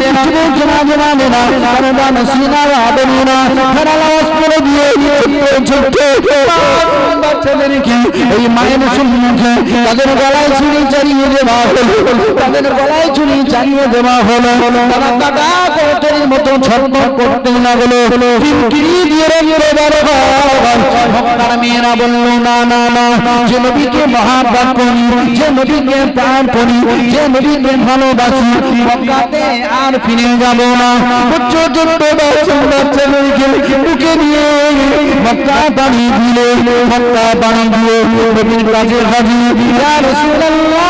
যুবক জওয়ানেরা, পর্দা নসিনা আদমিনা আওয়াজ করে দিয়ে ছোট বাচ্চাদেরকে এই মায়ের সম্মুখে তাদের গলায় ছুরি চালিয়ে দেওয়া হলো, তাদের গলায় ছুরি চালিয়ে দেওয়া হলো, তারা কাটা কোটের মতো ছটফট করতে লাগলো, ফিনকিরি দিয়ে রেগে বড় মক্কার মেয়েরা বলল না না না, যে নবীকে মহব্বত করি, যে নবীকে প্যার করি, যে নবীকে ভালোবাসি, মক্কাতে আর ফিরে যাব না। ছোট ছোট বাচ্চাদেরকে বুকে নিয়ে মক্কা পানি দিলে, মক্কা পানি দিয়ে নবীর কাছে হাজির, ইয়া রাসূলুল্লাহ,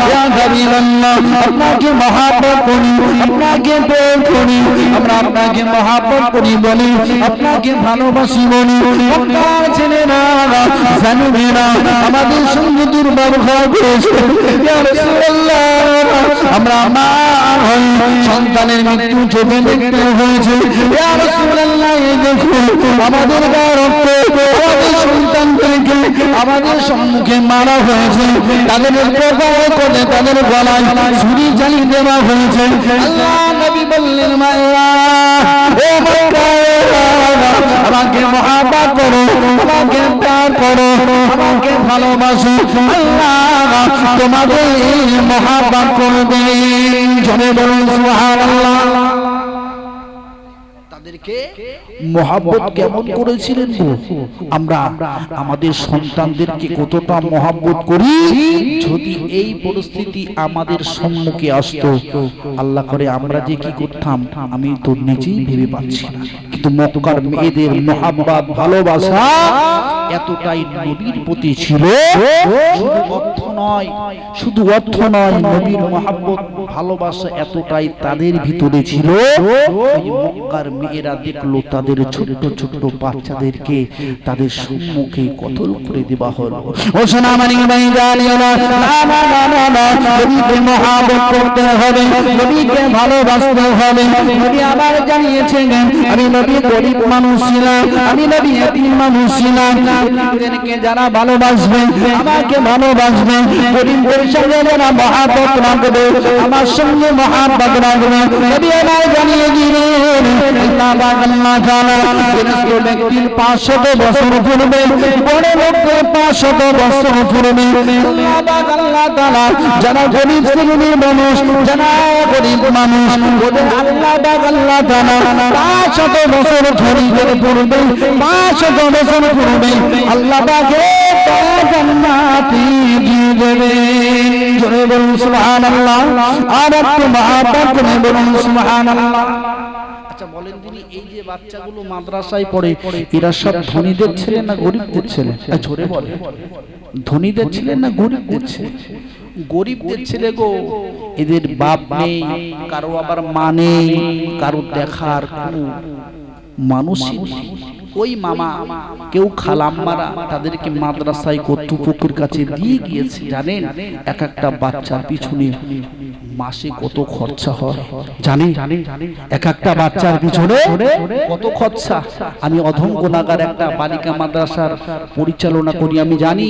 ইয়া হাবিবাল্লাহ, আপনাকে মহব্বত করি, আপনাকে প্রেম করি, আমরা আপনাকে মহব্বত করি বলি, আপনাকে ভালোবাসি বলি। মক্কার ছেলেরা জানবে না আমাদের সঙ্গে দুর্ব্যবহার করেছে, ইয়া রাসূলুল্লাহ, আমরা মা হই, সন্তানের মৃত্যু চোখে দেখতে হয়েছে, ইয়া রাসূলুল্লাহ, এই দেখুন আমাদের গায়ে রক্ত, আমাদের সন্তানদেরকে আমাদের সম্মুখে মারা হয়েছে, তাদের করে তাদের গলায় ছুরি চালিয়ে দেওয়া হয়েছে। আল্লাহ নবী বললেন মায়েরা, ও মক্কা, আমাকে মহব্বত করো, আমাকে প্যার করো, আমাকে ভালোবাসো, আল্লাহ তোমাদের মহব্বত করবে। জনে বলুন সুবহানাল্লাহ। তাদেরকে মহব্বত কেমন করেছিলেন গো? আমরা আমাদের সন্তানদেরকে কতটা মহব্বত করি, যদি এই পরিস্থিতি আমাদের সম্মুখে আসতো, আল্লাহ করে আমরা যে কি করতাম আমি তো নিজেই ভেবে পাচ্ছি না। কিন্তু মক্কার মেয়েদের মহব্বত ভালোবাসা এতটাই নবীর প্রতি ছিল, শুধু অর্থ নয়, শুধু অর্থ নয়, নবীর মহব্বত ভালোবাসা এতটাই তাদের ভিতরে ছিল। মক্কার মেয়েরা দেখলো তাদের ছোট্ট ছোট্ট বাচ্চাদেরকে তাদের সম্মুখে কতল করে দেওয়া হলো। ও সোনামণি ভাই জানিও না, না না না না, নবীকে মহব্বত করতে হবে, নবীকে ভালোবাসতে হবে। নবী আবার জানিয়েছেন আমি নবী গরিব মানুষ ছিলাম, আমি নবী এতিম মানুষ ছিলাম, এতিমদেরকে যারা ভালোবাসবে, আমাকে ভালোবাসবে, গরিবদের সঙ্গে যারা মহব্বত রাখবে, আমার সঙ্গে মহব্বত রাখবে, নবী আমার জানিয়ে দিলেন আল্লাহ পাক আল্লাহ তাআলা ফেরেশতা ব্যক্তির 500 বছর পূর্বে, বড় লোকের 500 বছর পূর্বে আল্লাহ পাক আল্লাহ তাআলা যারা গরিব শ্রেণীর মানুষ, যারা গরিব মানুষ, ওদের আল্লাহ পাক আল্লাহ তাআলা 500 বছর ধরে পূর্বে, 500 বছর পূর্বে আল্লাহ পাকে জান্নাতে দিয়ে দেবেন। জোরে বলুন সুবহানাল্লাহ, আর একটু মহব্বত করে বলুন সুবহানাল্লাহ। আচ্ছা বলেন দিনি, এই যে বাচ্চাগুলো মাদ্রাসায় পড়ে, এরা সব ধনীদের ছেলে না গরিবদের ছেলে? জোরে বলে, ধনীদের ছেলে না গরিবদের ছেলে? গরিবদের ছেলে গো। এদের বাপ নেই, কারো আবার মা নেই, কারো দেখার কোনো মানুষই নেই। ওই মামা কেউ খালাম্মারা তাদেরকে মাদ্রাসায় কর্তৃপক্ষের কাছে দিয়ে গিয়েছে। জানেন এক একটা বাচ্চার পিছনে মাসে কত খরচা হয়? জানেন এক একটা বাচ্চার পিছনে কত খরচা? আমি অধম গুনাহগার একটা বালিকা মাদ্রাসার পরিচালনা করি, আমি জানি।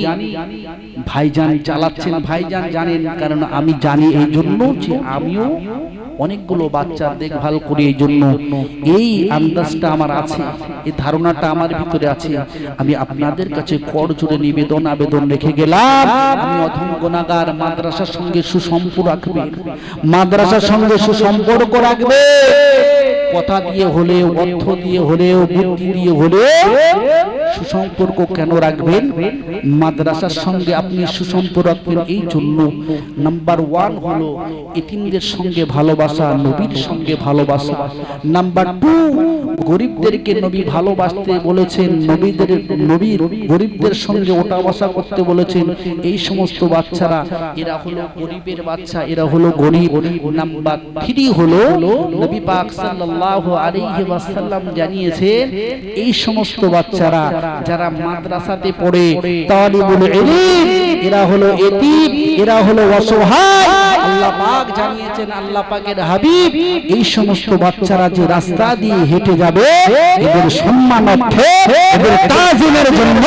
ভাইজান চালাচ্ছেন, ভাইজান জানেন, কারণ আমি জানি এই জন্য যে আমিও অনেকগুলো বাচ্চার দেখভাল করি। এই জন্য এই আন্দাজটা আমার আছে, এই ধারণাটা আমার ভিতরে আছে। আমি আপনাদের কাছে করজোড়ে নিবেদন আবেদন রেখে গেলাম, আমি অধম গুনাহগার মাদ্রাসার সঙ্গে সুসম্পর্ক রাখবে, মাদ্রাসার সঙ্গে সুসম্পর্ক রাখবে। কথা দিয়ে হলেও, অর্থ দিয়ে হলেও, বুদ্ধি দিয়ে হলেও সুসম্পর্ক কেন রাখবেন? মাদ্রাসার সঙ্গে আপনি সুসম্পর্ক রাখবেন এই জন্য, নাম্বার 1 হলো এতিমদের সঙ্গে ভালোবাসা, নবীর সঙ্গে ভালোবাসা। নাম্বার 2, গরিবদেরকে নবী ভালোবাসতে বলেছেন, নবীর গরিবদের সঙ্গে ওঠা বসা করতে বলেছেন। এই সমস্ত বাচ্চারা এরা হলো গরিবের বাচ্চা, এরা হলো গরিব। নাম্বার 3 হলো নবী পাক সাল্লাল্লাহু আলাইহি ওয়াসাল্লাম জানিয়েছেন এই সমস্ত বাচ্চারা যারা মাদ্রাসাতে পড়ে, তালিবুল ইলম, এরা হলো এতিম, এরা হলো অসহায়। আল্লাহ পাক জানিয়েছেন, আল্লাহ পাকের হাবিব এই সমস্ত বাচ্চারা যে রাস্তা দিয়ে হেঁটে যাবে, এদের সম্মানার্থে, এদের তাজিমের জন্য,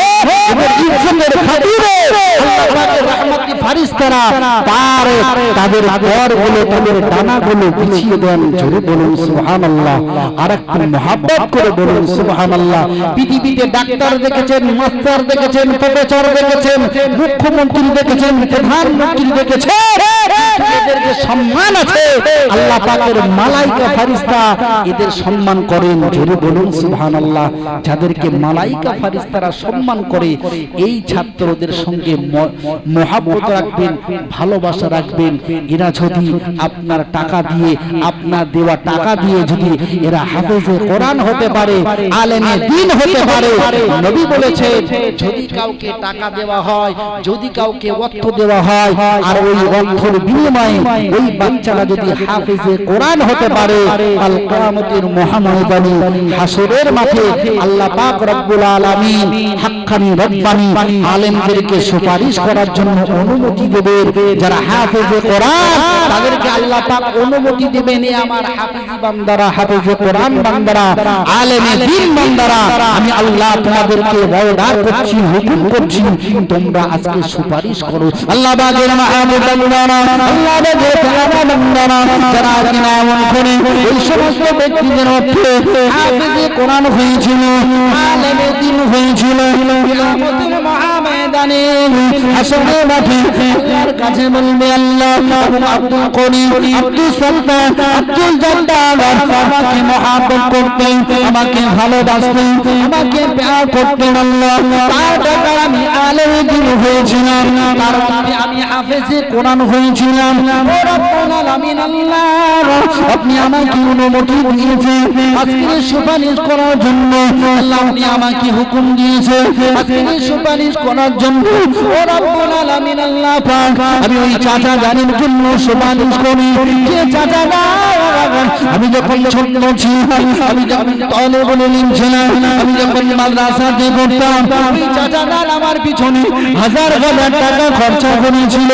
এদের ইজ্জতের খাতিরে আল্লাহ পাকের রহমতি ফেরেশতারা তাদের ঘরগুলো, তাদের ডানাগুলো বিছিয়ে দেন। জোরে বলুন সুবহানাল্লাহ, আর একটু মহব্বত করে বলুন সুবহানাল্লাহ। পৃথিবীতে ডাক্তার দেখেছেন, মাস্টার দেখেছেন, প্রফেসর দেখেছেন, মুখ্যমন্ত্রী দেখেছেন, প্রধানমন্ত্রী দেখেছেন, এদের যে সম্মান আছে আল্লাহ পাকের মালাইকা ফেরেশতা এদের সম্মান করেন। জোরে বলুন সুবহানাল্লাহ। যাদেরকে মালাইকা ফেরেশতারা সম্মান করে, এই ছাত্রদের সঙ্গে মহব্বত রাখবেন, ভালোবাসা রাখবেন। এরা যদি আপনার টাকা দিয়ে, আপনার দেওয়া টাকা দিয়ে যদি এরা হাফেজে কোরআন হতে পারে, আলেমে দ্বীন হতে পারে, নবী বলেছেন যদি কাউকে টাকা দেওয়া হয়, যদি কাউকে অর্থ দেওয়া হয়, আর ওই অর্থের বিনিময়ে ওই বাচ্চারা যদি হাফেজে কোরআন হতে পারে, কাল কিয়ামতের মহাময়দানে হাসরের মাঠে আল্লাহ পাক রব্বুল আলামিন হাক্কানি রব্বানি আলেমদেরকে সুপারিশ করার জন্য অনুমতি দেবেন। যারা হাফেজে কোরআন তাদেরকে আল্লাহ পাক অনুমতি দেবেন, আমার হাফেজি বান্দারা, হাফেজে কোরআন বান্দারা, আলেমে দ্বীন বান্দারা, আমি আল্লাহ তোমাদেরকে ওয়াদা করছি, হুকুম করছি, তোমরা আজকে সুপারিশ করো। আল্লাহ পাকের মাহবুব বান্দারা, আল্লাহ পাকের প্যারা বান্দারা, যারা কিনা এমন করে এই সমস্ত ব্যক্তিদের মধ্যে হাফেজে কোরআন হয়েছিল, আলেমে দ্বীন হয়েছিল, কিয়ামতের মহাময়দানে হাসরের মাঠে আল্লাহর কাছে বলবে, আল্লাহ আব্দুল করিম, আব্দুল সত্তার, আব্দুল জব্বার আমাকে মহব্বত করতেন, আমাকে ভালোবাসতেন, আমাকে প্যার করতেন। আল্লাহ তার টাকায় আমি আলেমে দ্বীন হয়েছিলাম, তার টাকায় আমি হাফেজে কোরআন হয়েছিলাম। ও রব্বুল আলামিন, আল্লাহ আপনি আমাকে অনুমতি দিয়েছেন আজকে সুপারিশ করার জন্য। আল্লাহ আপনি আমাকে হুকুম দিয়েছেন আজকে সুপারিশ করার জন্য। ও রব্বুল আলামিন, আল্লাহ পাক আমি ওই চাচা জানের জন্য সুপারিশ করি, যে চাচারা আমি যখন ছোট ছিলাম, আমি যখন তালিবুল ইলম ছিলাম, আমি যখন মাদ্রাসাতে পড়তাম, ওই চাচারা আমার পিছনে হাজার হাজার টাকা খরচা করেছিল,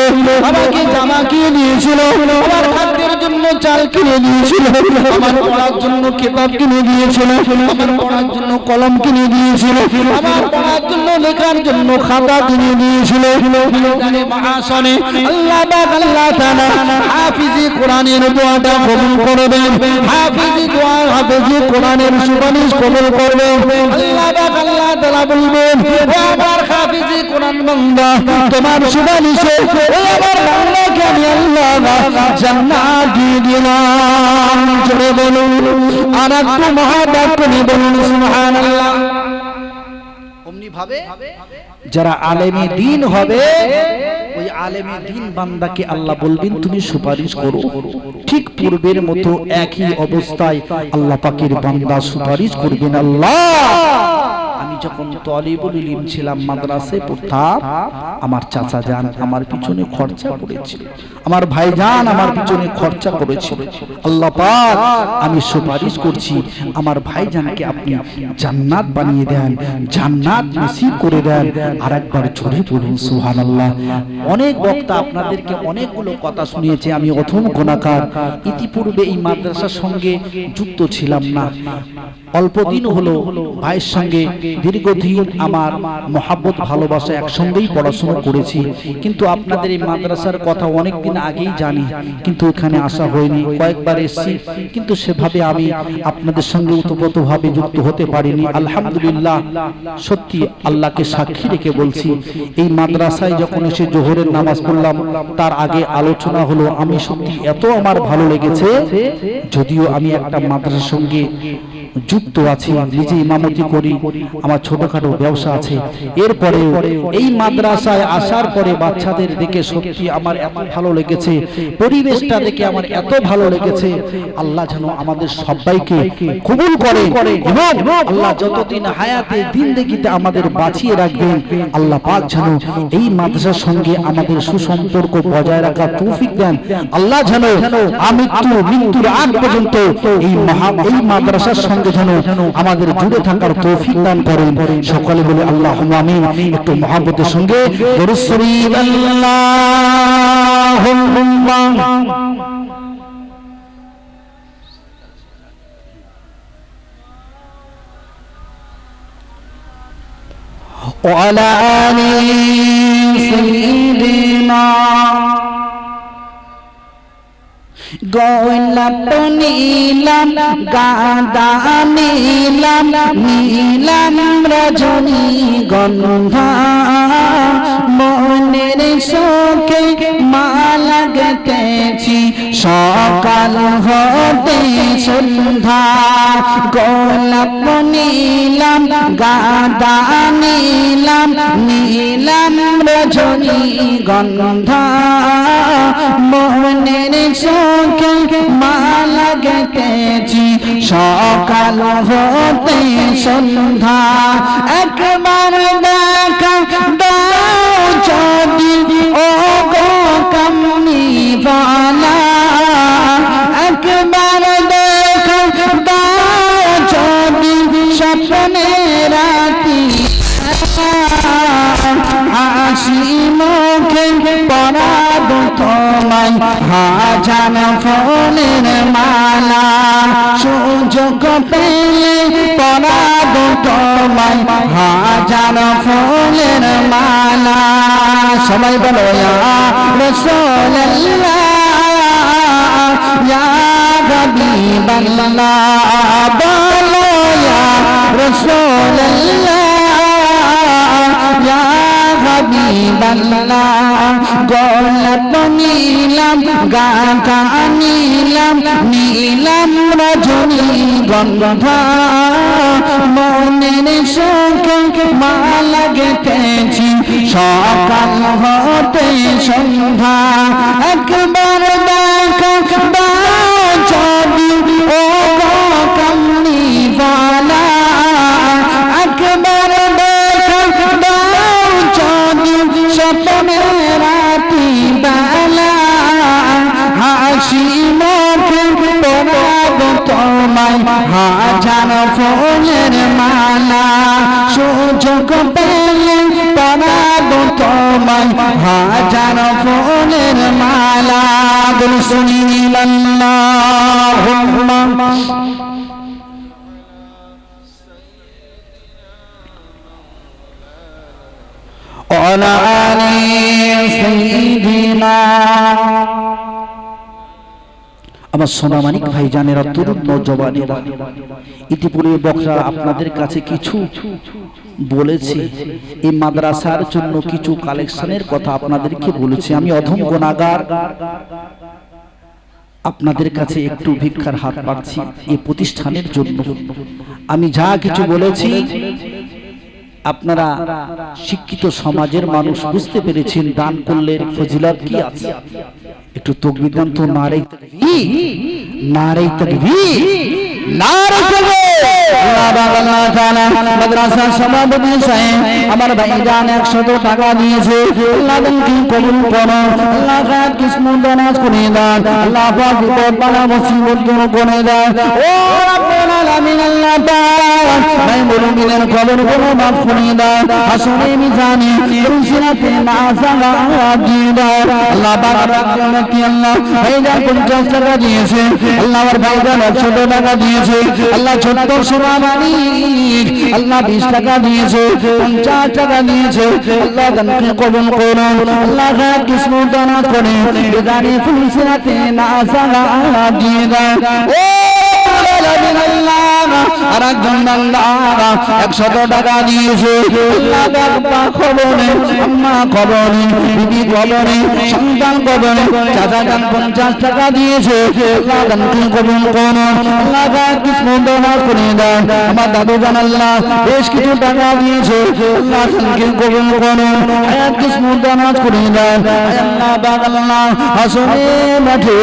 আমাকে জামা কিনে দিয়েছিল, আমার খাদ্যের জন্য চাল কিনে দিয়েছিল, আমার পড়ার জন্য কিতাব কিনে দিয়েছিল, আমার পড়ার জন্য কলম কিনে দিয়েছিল, আমার পড়ার জন্য লেখার জন্য খাতা কিনে দিয়েছিল। মহাসনে আল্লাহ পাক আল্লাহ তাআলা হাফিজি কোরআনের দোয়াটা কবুল করবেন, হাফিজি দোয়া হাফিজি কোরআনের সুপারিশ কবুল করবেন। আল্লাহ পাক আল্লাহ তাআলা বলবেন, ও আমার হাফিজি কোরআন বান্দা, তোমার সুপারিশে ও আমার বান্দাকে আমি আল্লাহ জান্নাত দিয়ে দিলাম। জোরে বলুন আর একটু মহাব্বত করে বলুন সুবহানাল্লাহ। অমনি ভাবে যারা আলেমে দ্বীন হবে, ওই আলেমে দ্বীন বান্দাকে আল্লাহ বলবেন তুমি সুপারিশ করো। ঠিক পূর্বের মতো একই অবস্থায় আল্লাহ পাকের বান্দা সুপারিশ করবেন। আল্লাহ, আমি যখন তালিবুল ইলম ছিলাম, মাদ্রাসায় পড়তাম, আমার চাচা জান আমার পিছনে খরচা করেছিল, আমার ভাইজান আমার পিছনে খরচা করেছিল। আল্লাহ পাক, আমি সুপারিশ করছি আমার ভাইজানকে আপনি জান্নাত বানিয়ে দেন, জান্নাত নসিব করে দেন। আর একবার জোরে বলুন সুবহানাল্লাহ। অনেক বক্তা আপনাদেরকে অনেকগুলো কথা শুনিয়েছে, আমি অথম গুনাহগার। ইতিপূর্বে এই মাদ্রাসার সঙ্গে যুক্ত ছিলাম না, অল্প দিন হলো ভাইয়ের সঙ্গে দীর্ঘদিন আমার মহাব্বত ভালোবাসা একসঙ্গেই পড়াশোনা করেছি, কিন্তু আপনাদের এই মাদ্রাসার কথা অনেকদিন আগেই জানি, কিন্তু এখানে আসা হয়নি। কয়েকবার এসেছি, কিন্তু সেভাবে আমি আপনাদের সঙ্গে ওতপ্রোতভাবে যুক্ত হতে পারিনি। আলহামদুলিল্লাহ, সত্যি আল্লাহকে সাক্ষী রেখে বলছি, এই মাদ্রাসায় যখন এসে জোহরের নামাজ পড়লাম, তার আগে আলোচনা হলো, আমি সত্যি এত আমার ভালো লেগেছে। যদিও আমি একটা মাদ্রাসার সঙ্গে যুক্ত আছি, নিজে ইমামতি করি, আমার ছোটখাটো ব্যবসা আছে, এরপরে এই মাদ্রাসায় আসার পরে বাচ্চাদের দেখে সত্যি আমার এত ভালো লেগেছে, পরিবেশটা দেখে আমার এত ভালো লেগেছে। আল্লাহ যেন আমাদের সবাইকে কবুল করে এবং আল্লাহ যতদিন হায়াতে জিন্দেগিতে আমাদের বাঁচিয়ে রাখবেন, আল্লাহ পাক যেন এই মাদ্রাসার সঙ্গে আমাদের সুসম্পর্ক বজায় রাখার তৌফিক দেন। আল্লাহ যেন মৃত্যুর আগ পর্যন্ত এই মাদ্রাসার সঙ্গে যেন আমাদের জুড়ে থাকার তৌফিক দান করেন। সকলে বলে আল্লাহুম্মা আমিন। একটু মহব্বতের সঙ্গে দরুদ শরীফ আল্লাহুম্মা ওয়া আলা আলি সাইয়্যিদিনা গোলাপ নীলাম গাঁদা নীলাম নীলাম রজনী গন্ধা মনের শোকে মালা গেঁথেছি সকাল হতে সন্ধ্যা গোলাপ নীলাম গাঁদা নীলাম নীলাম রজনী গন্ধা মনের শোকে মালা গেঁথেছি সকাল হতে সন্ধ্যা একবার দেখা দাও যদি ও গো কামলিওয়ালা একবার দেখা দাও যদি স্বপ্নে রাতি হাসি মুখে পরাবো তোমায় হাজার ফুলের মালা সুযোগ পেলে পরাবো তোমায় হাজার ফুলের মালা সবাই বলো ইয়া রাসূলুল্লাহ ইয়া হাবিবাল্লাহ বলো ইয়া রাসূলুল্লাহ ইয়া হাবিবাল্লাহ গোলাপ নীলাম গাঁদা নীলাম নীলাম রজনী গন্ধা মনের শোকে মালা গেঁথেছি সকাল হতে সন্ধ্যা একবার দেখা দাও যদি ও কামলিওয়ালা একবার দেখা দাও যদি স্বপ্নে রাতি বেলা হাসি মুখে পরাবো তোমায় হাজার ফুলের মালা সুযোগ পেলে পরাবো তোমায় হাজার ফুলের মালা শুনি আল্লাহুম্মা ওয়ালা আলি সাইয়্যিদিনা। আমার সোনামানিক ভাইজানেরা, তরুণ নওজওয়ানেরা, ইতিপূর্বে বক্তা আপনাদের কাছে কিছু বলেছি। এই মাদ্রাসার জন্য কিছু কালেকশনের কথা আপনাদেরকে বলেছি। আমি অধম গুনাহগার, আপনাদের কাছে একটু ভিক্ষার হাত পাচ্ছি এই প্রতিষ্ঠানের জন্য। আমি যা কিছু বলেছি আপনারা শিক্ষিত সমাজের মানুষ বুঝতে পেরেছেন দান করলে ফজিলত কি আছে। একটু তাকবীর দান তো। নারে তাকবীর, নারে তাকবীর, নারে তাকবীর। আল্লাহ তাআলা মাদ্রাসা সভাপতি সাহেব আমার ভাইজান 100 টাকা দিয়েছে। আল্লাহ কি কবুল করো, আল্লাহ খাত কিসমত দানাজ করে দাও, আল্লাহ পাক বিপদ বালা মুসিবত দূর করে দাও। ও রব্বুল আলামিন, আল্লাহ তাআলা ভাই মুমিনের কবরগুলো মাফ করে দাও, হাসরে মিজানে সিরাতে নাযালা দিয়ে দাও। আল্লাহ পাক রাখবেন কি আল্লাহ ভাইজান 50 টাকা দিয়েছে, আল্লাহ আমার ভাইজান 100 টাকা দিয়েছে। আল্লাহ ছোট্ট সোনা মালিক আল্লাহ 20 টাকা দিয়েছে, 50 টাকা দিয়েছে। আল্লাহ দানকে কবুল করো, আল্লাহ খাত কিসমত দানাত করে মিজানে সিরাতে নাযালা দিয়ে দাও। ও আর একজন বান্দা 100 টাকা দিয়েছে। আল্লাহ বাবা কবরে, আম্মা কবরে, বিবি কবরে, সন্তান কবরে, চাচা জান 50 টাকা দিয়েছে। আল্লাহ দানকে কবুল করো, আল্লাহ খাত কিসমত দানাত করে দাও। আমার দাদু জান আল্লাহ বেশ কিছু টাকা দিয়েছে। আল্লাহ দানকে কবুল করো, হায়াত কিসমত দানাত করে দাও। আল্লাহ বাবা আল্লাহ হাসরে মাঠে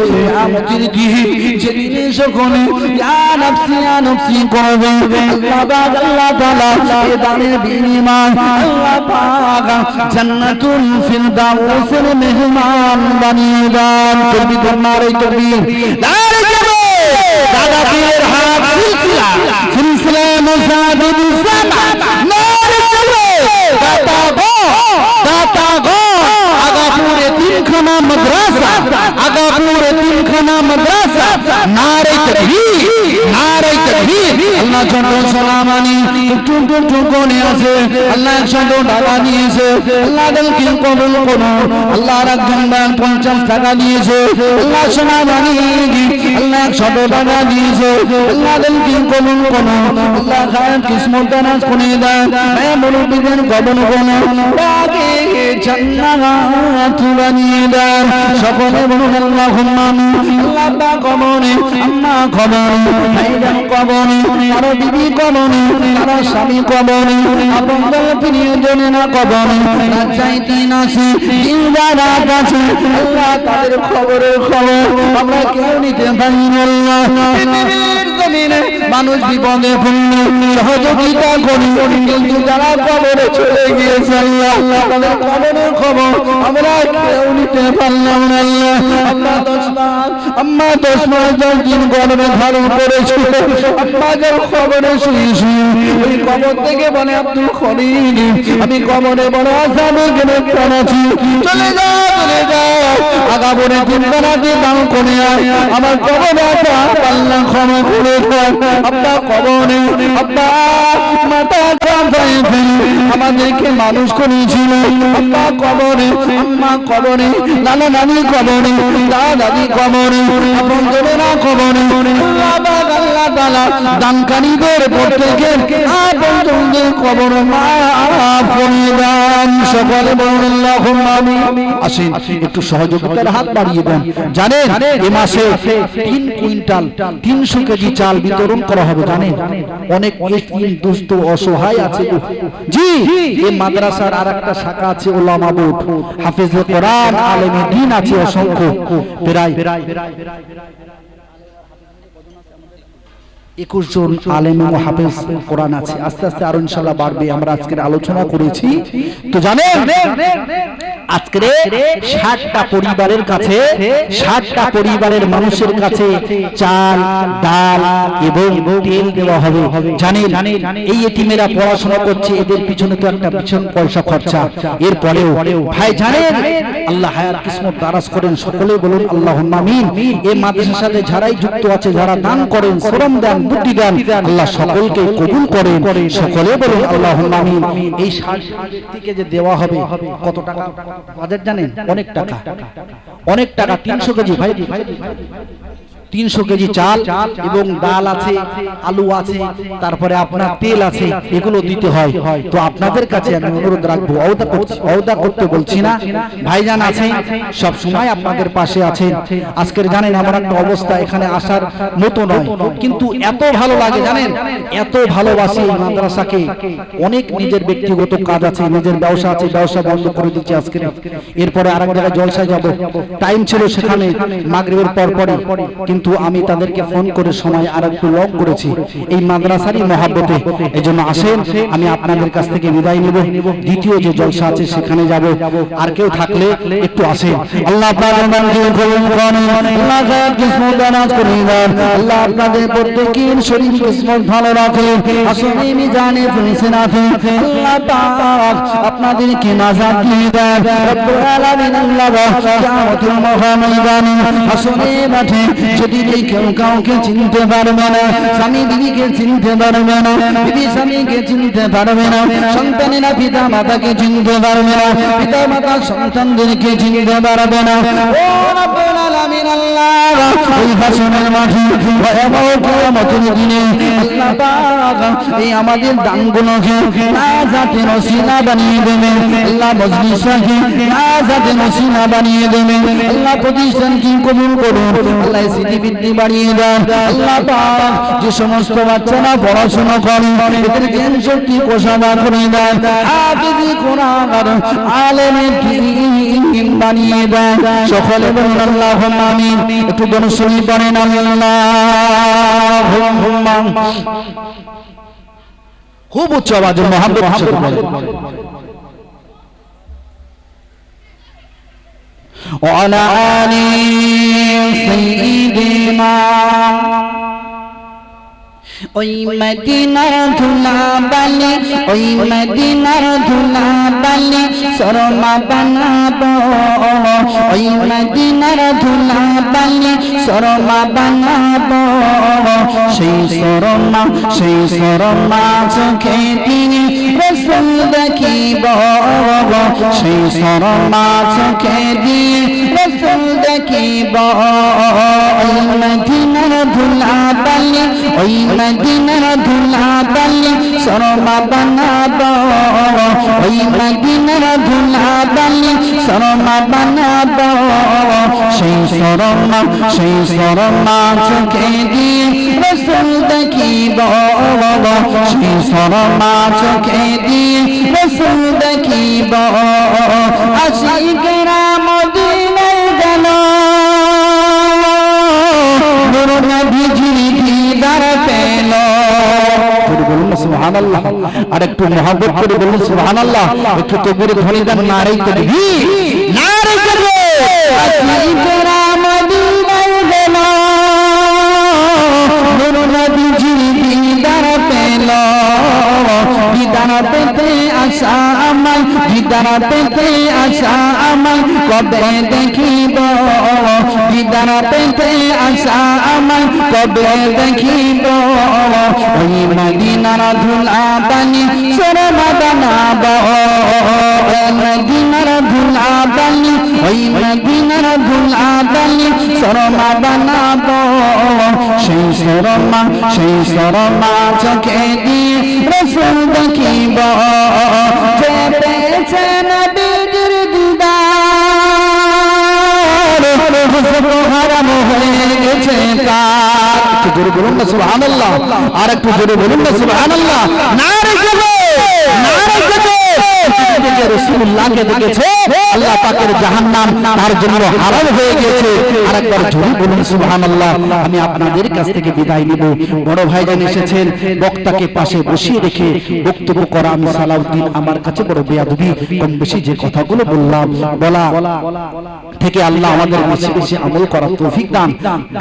কিয়ামতের দিন যেদিন সকলে ইয়া নাফসি ইয়া নাফসি করবে, আল্লাহ পাক আল্লাহ তাআলা এই দানের বিনিময় আল্লাহ পাক জান্নাতুল ফিরদাউসের মেহমান বানিয়ে দেন। তাকবীর, নারে তাকবীর, নারে তাকবীর। দাদা পীরের হাত সিলসিলা, সিলসিলা মুজাহিদ জামাত, নারে তাকবীর। দাতা গো, দাতা গো, আগাপুরে 3খানা মাদ্রাসা, আগাপুরে 3খানা মাদ্রাসা। নারে তাকবীর, নারে তাকবীর। আল্লাহ ছোট সালামানি টুক টুক টুক করে আছে। আল্লাহ 100 টাকা দিয়েছে। আল্লাহ দিলকে কবুল করো। আল্লাহ রাখবেন 50 টাকা দিয়েছে। আল্লাহ সালামানি আল্লাহ 100 টাকা দিয়েছে। আল্লাহ দিলকে কবুল করো। আল্লাহ খায়ের কিসমত দানাত করে দাও। হে মুরব্বিদের কবুল করো, আগে জান্নাত বানিয়ে দাও। সকলে বলুন আল্লাহুম্মা আমিন। আল্লাহ পাক কবরে, আম্মা কবরে, ভাইজান কবরে, আর বিবি কবরে, আর স্বামী কবরে, আপনজন প্রিয়জনেরা কবরে, চাইতে নাসি দিন যারা আছে আল্লাহ তাদের খবরের খবর আমরা কেউ নিতে পারি না। আল্লাহ পৃথিবীর জমিনে মানুষ বিপদে পড়লে সহযোগিতা করি, কিন্তু যারা কবরে চলে গিয়েছে আল্লাহ তাদের খবরের খবর আমরা কেউ নিতে পারলাম না। আল্লাহ আম্মা 10 মাস 10 দিন গর্ভে ধারণ করেছিল। আম্মা যার খবরে শুয়েছি, ওই কবর থেকে বলে আব্দুল খলিল আমি কবরে বড় আসামে গ্রেফতার আছি, চলে যাও, চলে যাও, আগাবরে 3 বেলাতে দান করে আয়, আমার কবরে আসা আল্লাহ ক্ষমা করে দেয়। আব্বা কবরে, আব্বা মাতা কাঁপায় ফেলে আমাদেরকে মানুষ করেছিল। আব্বা কবরে, আম্মা কবরে, নানা নানি কবরে, দাদা দাদি কবরে, আপনজনেরা কবরে। আল্লাহ তাআলা দানকারীদের প্রত্যেকের আপনজনদের কবর মাফ করে দেন। সকলে বলুন আল্লাহুম্মা আমিন। আসেন একটু সহযোগিতার হাত বাড়িয়ে দেন। জানেন এই মাসে 3 কুইন্টাল 300 কেজি চাল বিতরণ করা হবে। জানেন অনেক দুস্থ অসহায় আছে। জি, এই মাদ্রাসার আরেকটা শাখা আছে উলামা বোর্ড, হাফেজে কোরআন, আলেমে দ্বীন আছে অসংখ্য, প্রায় 21 জন আলেম ও হাফেজ কোরআন আছে। আস্তে আস্তে আরো ইনশাআল্লাহ বাড়বে। আমরা আজকের আলোচনা করেছি তো জানেন আজকে 60টা পরিবারের কাছে 60টা পরিবারের মানুষের কাছে চাল ডাল এবং তেল দেওয়া হবে। জানেন এই এতিমেরা পড়াশোনা করছে, এদের পিছনে তো একটা ভীষণ পয়সা খরচা। এরপরেও ভাই জানেন আল্লাহ হায়াত কিসমত দারাজ করেন, সকলে বলুন আল্লাহুম্মা আমিন। এই মাদ্রাসার সাথে যারাই যুক্ত আছে, যারা দান করেন, শ্রম দেন, বুদ্ধি দেন, আল্লাহ সকলকে কবুল করেন, সকলে বলুন আল্লাহুম্মা আমিন। এই 60 ব্যক্তিকে যে দেওয়া হবে কত টাকা বাজেট জানেন? অনেক টাকা, অনেক টাকা। 300 কেজি ভাই, 300 কেজি চাল এবং ডাল আছে, আলু আছে, তারপরে আপনার তেল আছে, এগুলো দিতে হয়। তো আপনাদের কাছে আমি অনুরোধ রাখবো, ওয়াদা করতে বলছি না, ভাইজান আছেন সব সময় আপনাদের পাশে আছেন। আজকের জানেন আমার একটা অবস্থা, এখানে আসার মতো নয়, কিন্তু এত ভালো লাগে জানেন, এত ভালোবাসি এই মাদ্রাসাকে। অনেক নিজের ব্যক্তিগত কাজ আছে, নিজের ব্যবসা আছে, ব্যবসা বন্ধ করে দিচ্ছি আজকে। এরপরে আরেক জায়গায় জলসায় যাব, টাইম ছিল সেখানে মাগরিবের পরপরই, কিন্তু আমি তাদেরকে ফোন করে সময় আর একটু লং করেছি এই মাদ্রাসারই মহাব্বতে। এজন্য আসেন, আমি আপনাদের কাছ থেকে বিদায় নেব, দ্বিতীয় যে জলসা আছে সেখানে যাব। আর কেউ থাকলে একটু আসেন। আল্লাহ আপনাদের নামকে কবুল করুন, আল্লাহ খায়ের কিসমত দারাজ করুন, আল্লাহ আপনাদের প্রত্যেকের শরীর কিসমত ভালো রাখেন, আসলে মিজানে ফিরিসে রাখেন। আল্লাহ পাক আপনাদেরকে নাজাত দিয়ে দেন রব্বুল আলামিন। আল্লাহ কিয়ামতের মহাময়দানে হাসরে মাঠে যদি কেউ কাউকে চিনতে পারবে না, স্বামী বিবিকে চিনতে পারবে না, বিবি স্বামীকে চিনতে পারবে না, সন্তানেরা পিতা মাতাকে চিনতে পারবে না, পিতা মাতা সন্তানদেরকে চিনতে পারবে না। ও রব্বুল আলামিন আল্লাহ, ওই হাসরের মাঠে ভয়াবহ কিয়ামতের দিনে আল্লাহ পাক এই আমাদের দানগুলোকে নাজাতের ওসিলা বানিয়ে দেবেন। আল্লাহ মজলিসকে নাজাতের ওসিলা বানিয়ে দেবেন। আল্লাহ প্রতিষ্ঠানকে কবুল করুন, আল্লাহ বৃদ্ধি বাড়িয়ে দেন। আল্লাহ পাক যে সমস্ত বাচ্চারা পড়াশোনা করে এদের জ্ঞান শক্তি প্রসাদা করে দেন, হাফেজে কোরআন আলেমে দ্বীন বানিয়ে দেন। সকলে বলুন আল্লাহুম্মা আমিন। একটু দরুদ পড়েন আল্লাহুম্মা। খুব উচ্চ আওয়াজে মহব্বত সাথে পড়েন। وعلى آل سيدنا ওই মদিনার ধুলা বালি, ওই মদিনার ধুলা বালি শর্মা বানাবো, ওই মদিনার ধুলা বালি শর্মা বানাবো। সেই শর্মা চোখে দিয়ে রাসূল দেখিব, সেই শর্মা চোখে দিয়ে রাসূল দেখিব। ওই মদিনার ধুলা বালি, ওই মদিনার ধুলা বালি শর্মা বানাবো, ওই মদিনার ধুলা বালি শর্মা বানাবো। সেই শর্মা চোখে দিয়ে রাসূল দেখিব, সেই শর্মা চোখে দিয়ে রাসূল দেখিব। আশিকেরা মদিনায় গেল, নূর নবীজির দিদার পেল। বলুন সুবহানাল্লাহ, আর একটু মহব্বত করে বলুন সুবহানাল্লাহ। একটু তাকবীর ধ্বনি দেন, নারে তাকবীর, নারে তাকবীর। আশিকেরা মদিনায় গেল, নূর নবীজির দিদার পেল। দিদার পেতে আশা আমায়, দিদার পেতে আশা আমায় কবে দেখিব, দিদার পেতে আশা আমায় কবে দেখিব। ওই মদিনার ধুলা বালি শর্মা বানাবো, ওই মদিনার ধুলা বালি, ওই মদিনার ধুলা বালি শর্মা বানাবো। সেই শর্মা চোখে দিয়ে রাসূল দেখিব। যে পেয়েছে নবীর দিদার, হুজুর হারাম হয়ে গেছে তার। একটু জোরে বলুন না সুবহানাল্লাহ, আর একটু জোরে বলুন না সুবহানাল্লাহ। নারে তাকবীর, নারে তাকবীর। রাসূলুল্লাহকে দেখেছে আল্লাহ পাকের জাহান্নাম তার জন্য হারাম হয়ে গেছে। আরেকবার জোরে বলুন সুবহানাল্লাহ। আমি আপনাদের কাছ থেকে বিদায় নিব। বড় ভাইজান এসেছেন, বক্তাকে পাশে বসিয়ে রেখে বক্তব্য করা আমি সালাউদ্দিন আমার কাছে বড় বেয়াদবি। কম বেশি যে কথাগুলো বললাম বলা থেকে আল্লাহ আমাদের বেশি বেশি আমল করার তৌফিক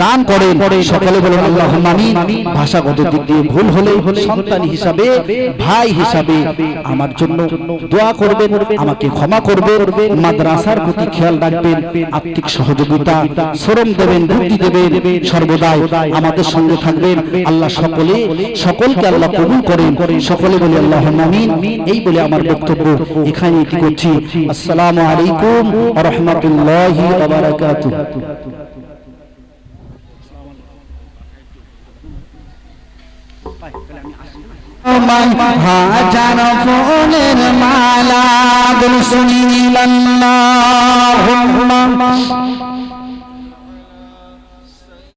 দান করেন। সকলে বলেন আল্লাহুম্মা আমিন। ভাষাগত দিক দিয়ে ভুল হলে সন্তান হিসাবে, ভাই হিসাবে আমার জন্য দোয়া করবেন, আমাকে ক্ষমা করবেন। মাদ্রাসার প্রতি খেয়াল রাখবেন, আর্থিক সহযোগিতা শ্রম দেবেন, বুদ্ধি দেবেন, সর্বদাই আমাদের সঙ্গে থাকবেন। আল্লাহ সকলকে আল্লাহ কবুল করেন। সকলে বলি আল্লাহুম্মা আমিন। এই বলে আমার বক্তব্য এখানে এটি করছি। আসসালামু আলাইকুম ওয়া রাহমাতুল্লাহি ওয়া বারাকাতুহু। হাজার ফুলের মালা গুল সুনিলাল্লাহুম্মা